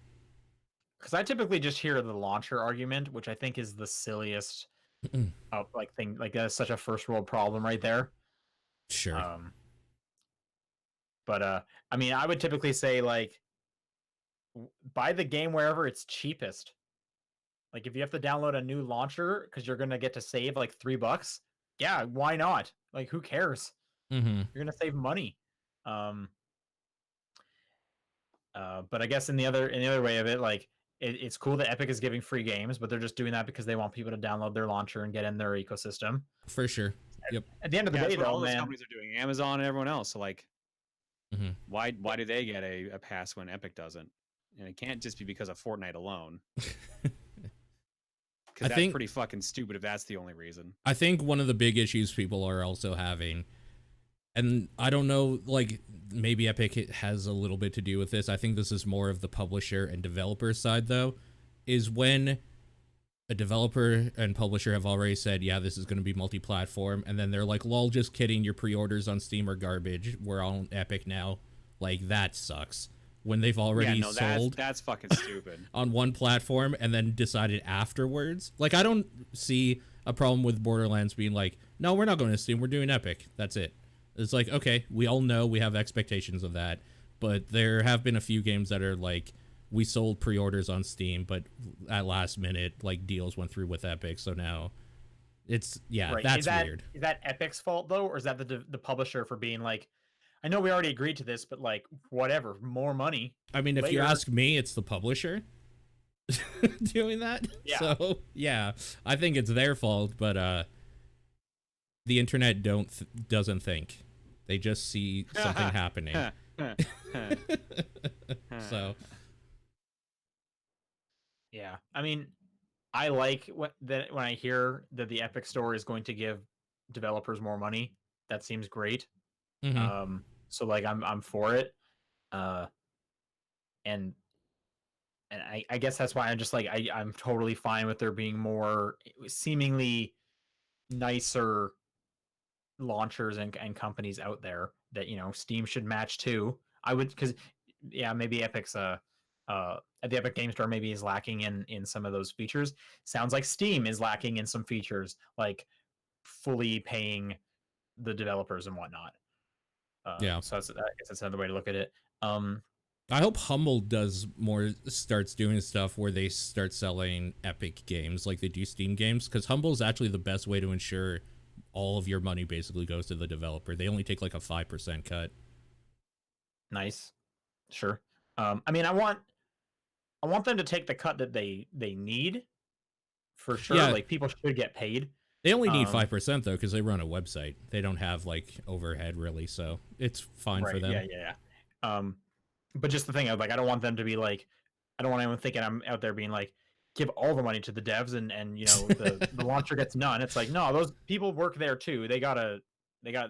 Because I typically just hear the launcher argument, which I think is the silliest thing. Like, that's such a first world problem right there. Sure. But I mean, I would typically say, like, buy the game wherever it's cheapest. Like, if you have to download a new launcher because you're gonna get to save like $3, yeah, why not? Like, who cares? Mm-hmm. You're gonna save money. But I guess in the other way of it, like, it's cool that Epic is giving free games, but they're just doing that because they want people to download their launcher and get in their ecosystem. For sure. Yep. At the end of the day, though, all man, those companies are doing. Amazon and everyone else. So like, why do they get a pass when Epic doesn't? And it can't just be because of Fortnite alone. Because that's pretty fucking stupid if that's the only reason. I think one of the big issues people are also having, and I don't know, like, maybe Epic has a little bit to do with this. I think this is more of the publisher and developer side, though, is when a developer and publisher have already said, yeah, this is going to be multi-platform, and then they're like, lol, just kidding, your pre-orders on Steam are garbage. We're on Epic now. Like, that sucks. When they've already sold that's fucking stupid on one platform and then decided afterwards. Like, I don't see a problem with Borderlands being like, no, we're not going to Steam, we're doing Epic. That's it. It's like, okay, we all know, we have expectations of that, but there have been a few games that are like, we sold pre-orders on Steam, but at last minute, like, deals went through with Epic, so now it's, yeah, right. That's weird. Is that Epic's fault, though, or is that the publisher for being like, I know we already agreed to this, but, like, whatever, more money. I mean, if you ask me, it's the publisher doing that. Yeah. So, yeah, I think it's their fault, but the internet doesn't think. They just see something happening. So, yeah, I mean, I like when I hear that the Epic Store is going to give developers more money. That seems great. Hmm. So like I'm for it. Uh, and I guess that's why I'm just like I'm totally fine with there being more seemingly nicer launchers and companies out there that Steam should match too. I would because yeah, maybe Epic's at the Epic Game Store maybe is lacking in some of those features. Sounds like Steam is lacking in some features like fully paying the developers and whatnot. Yeah. So I guess that's another way to look at it. Um, I hope Humble does more, starts doing stuff where they start selling Epic games like they do Steam games, because Humble is actually the best way to ensure all of your money basically goes to the developer. They only take like a 5% cut. nice, sure. I mean, I want them to take the cut that they need for sure. Yeah, Like people should get paid. they only need Um, 5% though, because they run a website. They don't have like overhead really, so it's fine for right? them. Yeah. But just the thing, I don't want them to be like, I don't want anyone thinking I'm out there being like, give all the money to the devs and the launcher gets none. It's like no, those people work there too. They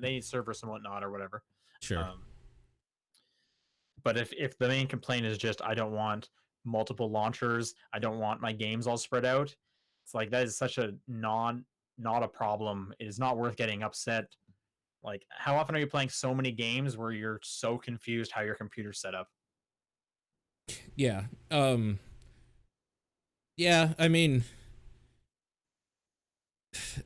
need servers and whatnot or whatever. Sure. Um, but if the main complaint is just I don't want multiple launchers, I don't want my games all spread out. It's like that is such a not a problem. It is not worth getting upset. Like how often are you playing so many games where you're so confused how your computer's set up? Yeah. Yeah, I mean,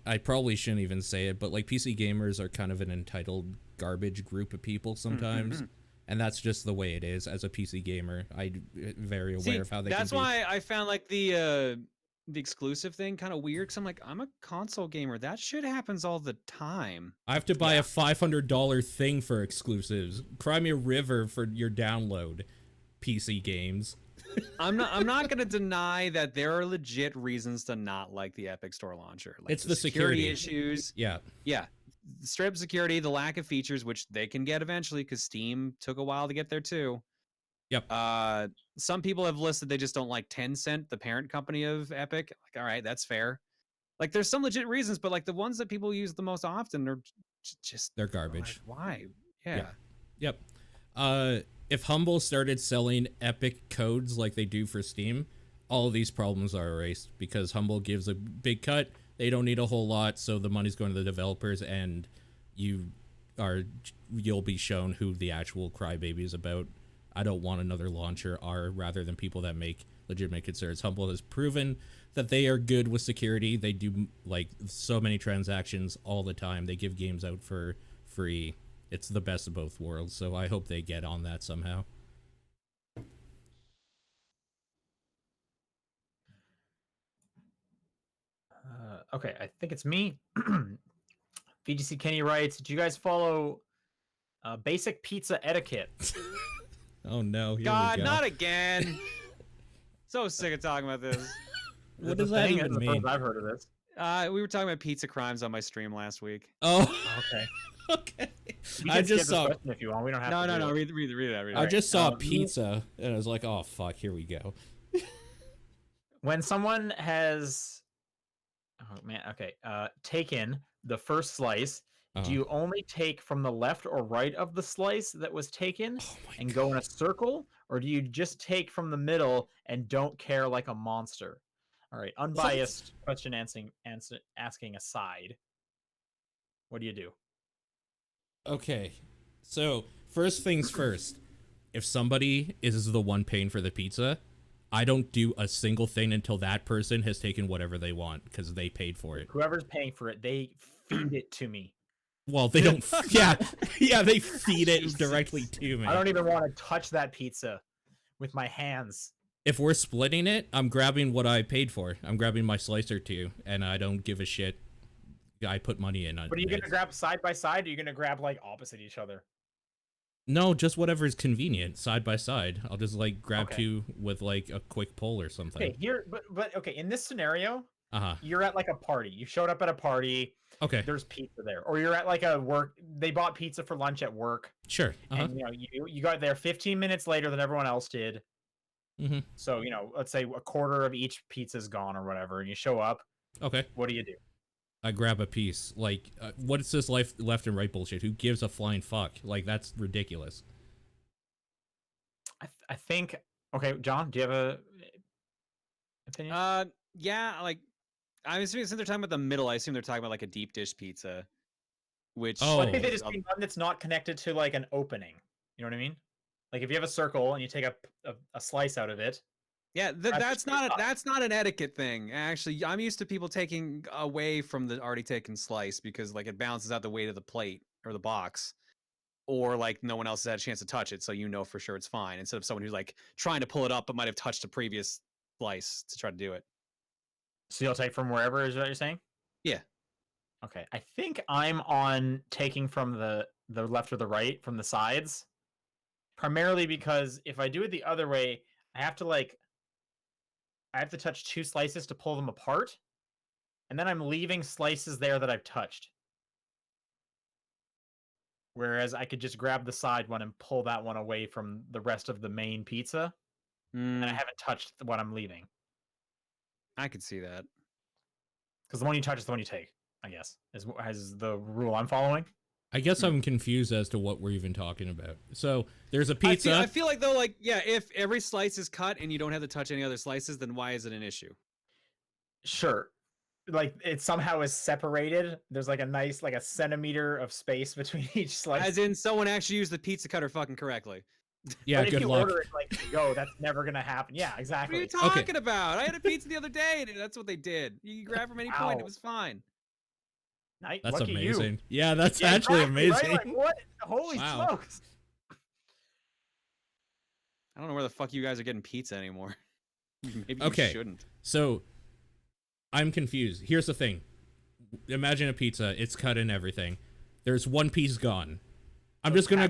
I probably shouldn't even say it, but like PC gamers are kind of an entitled garbage group of people sometimes. And that's just the way it is as a PC gamer. I'm very aware See, of how they that's can be. why I found like the exclusive thing kind of weird. Cause I'm like, I'm a console gamer. That shit happens all the time. I have to buy Yeah. a $500 thing for exclusives. Cry me a river for your download, PC games. I'm not gonna deny that there are legit reasons to not like the Epic Store launcher. Like It's the security issues. Yeah. Yeah. Straight up security, the lack of features, which they can get eventually because Steam took a while to get there too. Yep. Some people have listed they just don't like Tencent, the parent company of Epic. Like, all right, that's fair. Like, there's some legit reasons, but like the ones that people use the most often are just They're garbage. Why? Yeah. Yep. If Humble started selling Epic codes like they do for Steam, all of these problems are erased because Humble gives a big cut. They don't need a whole lot, so the money's going to the developers, and you'll be shown who the actual crybaby is about. I don't want another launcher rather than people that make legitimate concerns. Humble has proven that they are good with security. They do like so many transactions all the time. They give games out for free. It's the best of both worlds, so I hope they get on that somehow. Okay, I think it's me. VGC Kenny writes, "Did you guys follow basic pizza etiquette?" Oh no, here God, we go. not again. So sick of talking about this. What does that even It's the mean? first I've heard of this. We were talking about pizza crimes on my stream last week. Oh, Okay. okay. You I can skip just this saw. question if you want. We don't have No, to. no, do no. it. Read that. Read I that. just saw me- pizza, and I was like, "Oh fuck, here we go." When someone has, oh man, okay, taken the first slice, do you only take from the left or right of the slice that was taken Oh my and god. go in a circle, or do you just take from the middle and don't care like a monster? All right, unbiased question asking aside, what do you do? Okay, so first things first. If somebody is the one paying for the pizza, I don't do a single thing until that person has taken whatever they want because they paid for it. Whoever's paying for it, they feed it to me. Well, they don't. Yeah, yeah, they feed it Jesus. directly to me. I don't even want to touch that pizza with my hands. If we're splitting it, I'm grabbing what I paid for. I'm grabbing my slice or two, and I don't give a shit. I put money in. But are you gonna grab side by side, or are you gonna grab like opposite each other? No, just whatever is convenient, side by side. I'll just like grab Okay. two with like a quick pull or something. Okay, but okay, in this scenario, Uh-huh. you're at like a party. You showed up at a party. Okay. There's pizza there, or you're at like a work. They bought pizza for lunch at work, Sure. Uh-huh. and you got there 15 minutes later than everyone else did. Mm-hmm. So, let's say a quarter of each pizza's gone or whatever, and you show up. Okay. What do you do? I grab a piece. Like, what is this left and right bullshit? Who gives a flying fuck? Like, that's ridiculous. I think. Okay, John, do you have a opinion? Yeah, like I'm assuming since they're talking about the middle, I assume they're talking about like a deep dish pizza, which Oh. Well, I think they just mean one that's not connected to like an opening. You know what I mean? Like if you have a circle and you take a slice out of it. yeah, that's not an etiquette thing. Actually, I'm used to people taking away from the already taken slice because like it balances out the weight of the plate or the box, or like no one else has had a chance to touch it, so you know for sure it's fine. Instead of someone who's like trying to pull it up but might have touched a previous slice to try to do it. So you'll take from wherever, is what you're saying? Yeah. Okay. I think I'm on taking from the left or the right from the sides. Primarily because if I do it the other way, I have to touch 2 slices to pull them apart. And then I'm leaving slices there that I've touched. Whereas I could just grab the side one and pull that one away from the rest of the main pizza. And I haven't touched what I'm leaving. I could see that. Because the one you touch is the one you take, I guess, is the rule I'm following. I guess I'm confused as to what we're even talking about. So there's a pizza. I feel like though, like, yeah, if every slice is cut and you don't have to touch any other slices, then why is it an issue? Sure. Like it somehow is separated. There's like a nice, like a centimeter of space between each slice. As in someone actually used the pizza cutter fucking correctly. Yeah, but good if you luck. order it like go, that's never gonna happen. Yeah, exactly. What are you talking about? I had a pizza the other day, and that's what they did. You can grab from any point; it was fine. That's Lucky amazing. You. Yeah, that's actually exactly, amazing. Right? Like, what? Holy Wow. smokes! I don't know where the fuck you guys are getting pizza anymore. Maybe Okay. you shouldn't. So I'm confused. Here's the thing. Imagine a pizza. It's cut and everything. There's one piece gone. I'm just gonna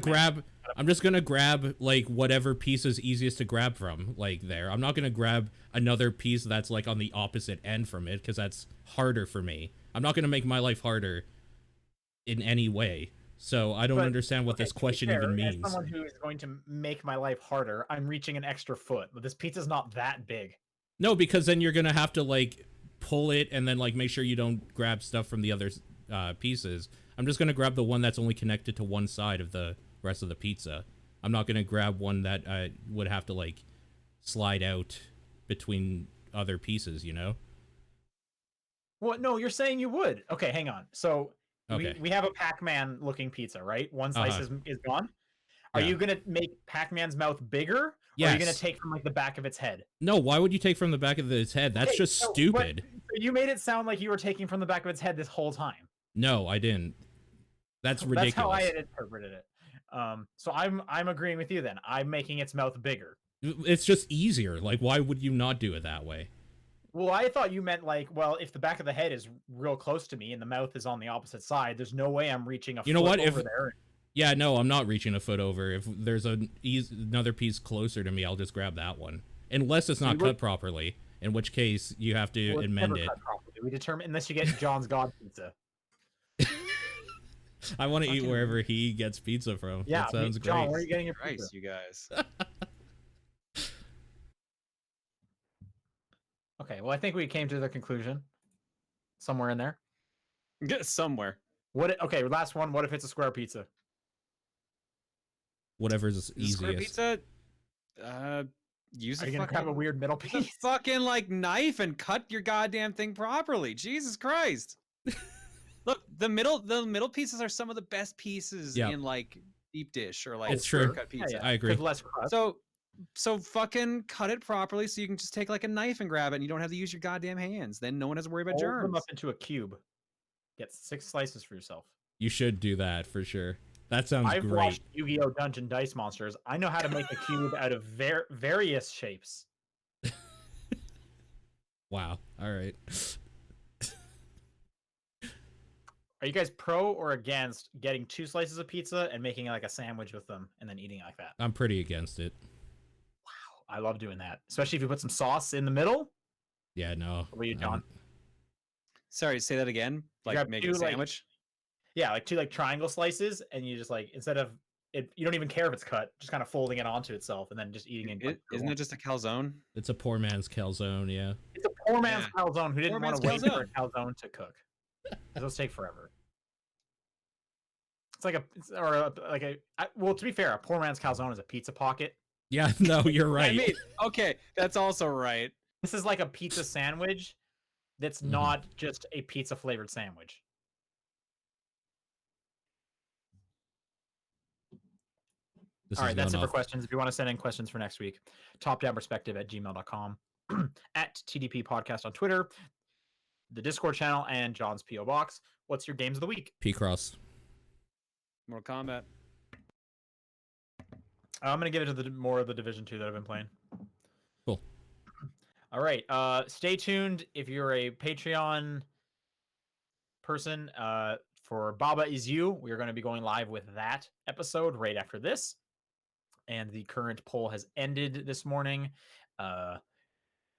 grab like whatever piece is easiest to grab from, like there. I'm not gonna grab another piece that's like on the opposite end from it, because that's harder for me. I'm not gonna make my life harder in any way. So I don't understand what this question even means. As someone who is going to make my life harder, I'm reaching an extra foot, but this pizza's not that big. No, because then you're gonna have to like pull it and then like make sure you don't grab stuff from the other pieces. I'm just gonna grab the one that's only connected to one side of the rest of the pizza. I'm not gonna grab one that would have to like slide out between other pieces, you know? Well, no, you're saying you would. Okay, hang on. So Okay. we have a Pac-Man looking pizza, right? One slice is gone. Are you gonna make Pac-Man's mouth bigger? Yes. Or are you gonna take from like the back of its head? No, why would you take from the back of its head? That's just stupid. You made it sound like you were taking from the back of its head this whole time. No, I didn't. That's ridiculous. That's how I had interpreted it. So I'm agreeing with you then. I'm making its mouth bigger. It's just easier. Like, why would you not do it that way? Well, I thought you meant like, well, if the back of the head is real close to me and the mouth is on the opposite side, there's no way I'm reaching a foot over there. Yeah, no, I'm not reaching a foot over. If there's another piece closer to me, I'll just grab that one. Unless it's not cut properly, in which case you have to amend it. We determine unless you get John's God pizza. I want to eat wherever he gets pizza from. Yeah, that sounds great. John, where are you getting your pizza? You guys. Okay, well, I think we came to the conclusion. Somewhere in there. Somewhere. Okay, last one. What if it's a square pizza? Whatever's easiest. Square pizza. Use Are you gonna grab a weird middle piece? Fucking like knife and cut your goddamn thing properly. Jesus Christ. Look, the middle pieces are some of the best pieces in like deep dish or like it's true. Cut pizza. Yeah. I agree. Less crust. So fucking cut it properly so you can just take like a knife and grab it and you don't have to use your goddamn hands. Then no one has to worry about germs. Fold them up into a cube. Get 6 slices for yourself. You should do that for sure. That sounds I've great. watched Yu-Gi-Oh! Dungeon Dice Monsters. I know how to make a cube out of various shapes. Wow. All right. Are you guys pro or against getting 2 slices of pizza and making like a sandwich with them and then eating it like that? I'm pretty against it. Wow, I love doing that. Especially if you put some sauce in the middle. Yeah, no. What are you, John? Sorry, say that again. Like make a sandwich? Yeah, like 2 like triangle slices, and you just like, instead of you don't even care if it's cut, just kind of folding it onto itself and then just eating it. Isn't it just a calzone? It's a poor man's calzone, yeah. It's a poor man's calzone who didn't Poor want to man's wait for a calzone to cook. Those take forever. It's like well, to be fair, a poor man's calzone is a pizza pocket. Yeah, no, you're right. I mean, okay, that's also right. This is like a pizza sandwich that's not just a pizza flavored sandwich. All right, that's it for questions. If you want to send in questions for next week, topdownperspective@gmail.com, at TDP Podcast on Twitter, the Discord channel, and John's P.O. Box. What's your games of the week? Picross. Mortal Kombat. I'm going to give it to more of the Division 2 that I've been playing. Cool. All right. Stay tuned if you're a Patreon person. For Baba Is You, we're going to be going live with that episode right after this. And the current poll has ended this morning.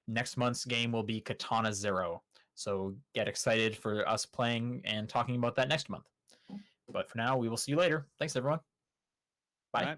Next month's game will be Katana Zero. So get excited for us playing and talking about that next month. But for now, we will see you later. Thanks, everyone. Bye.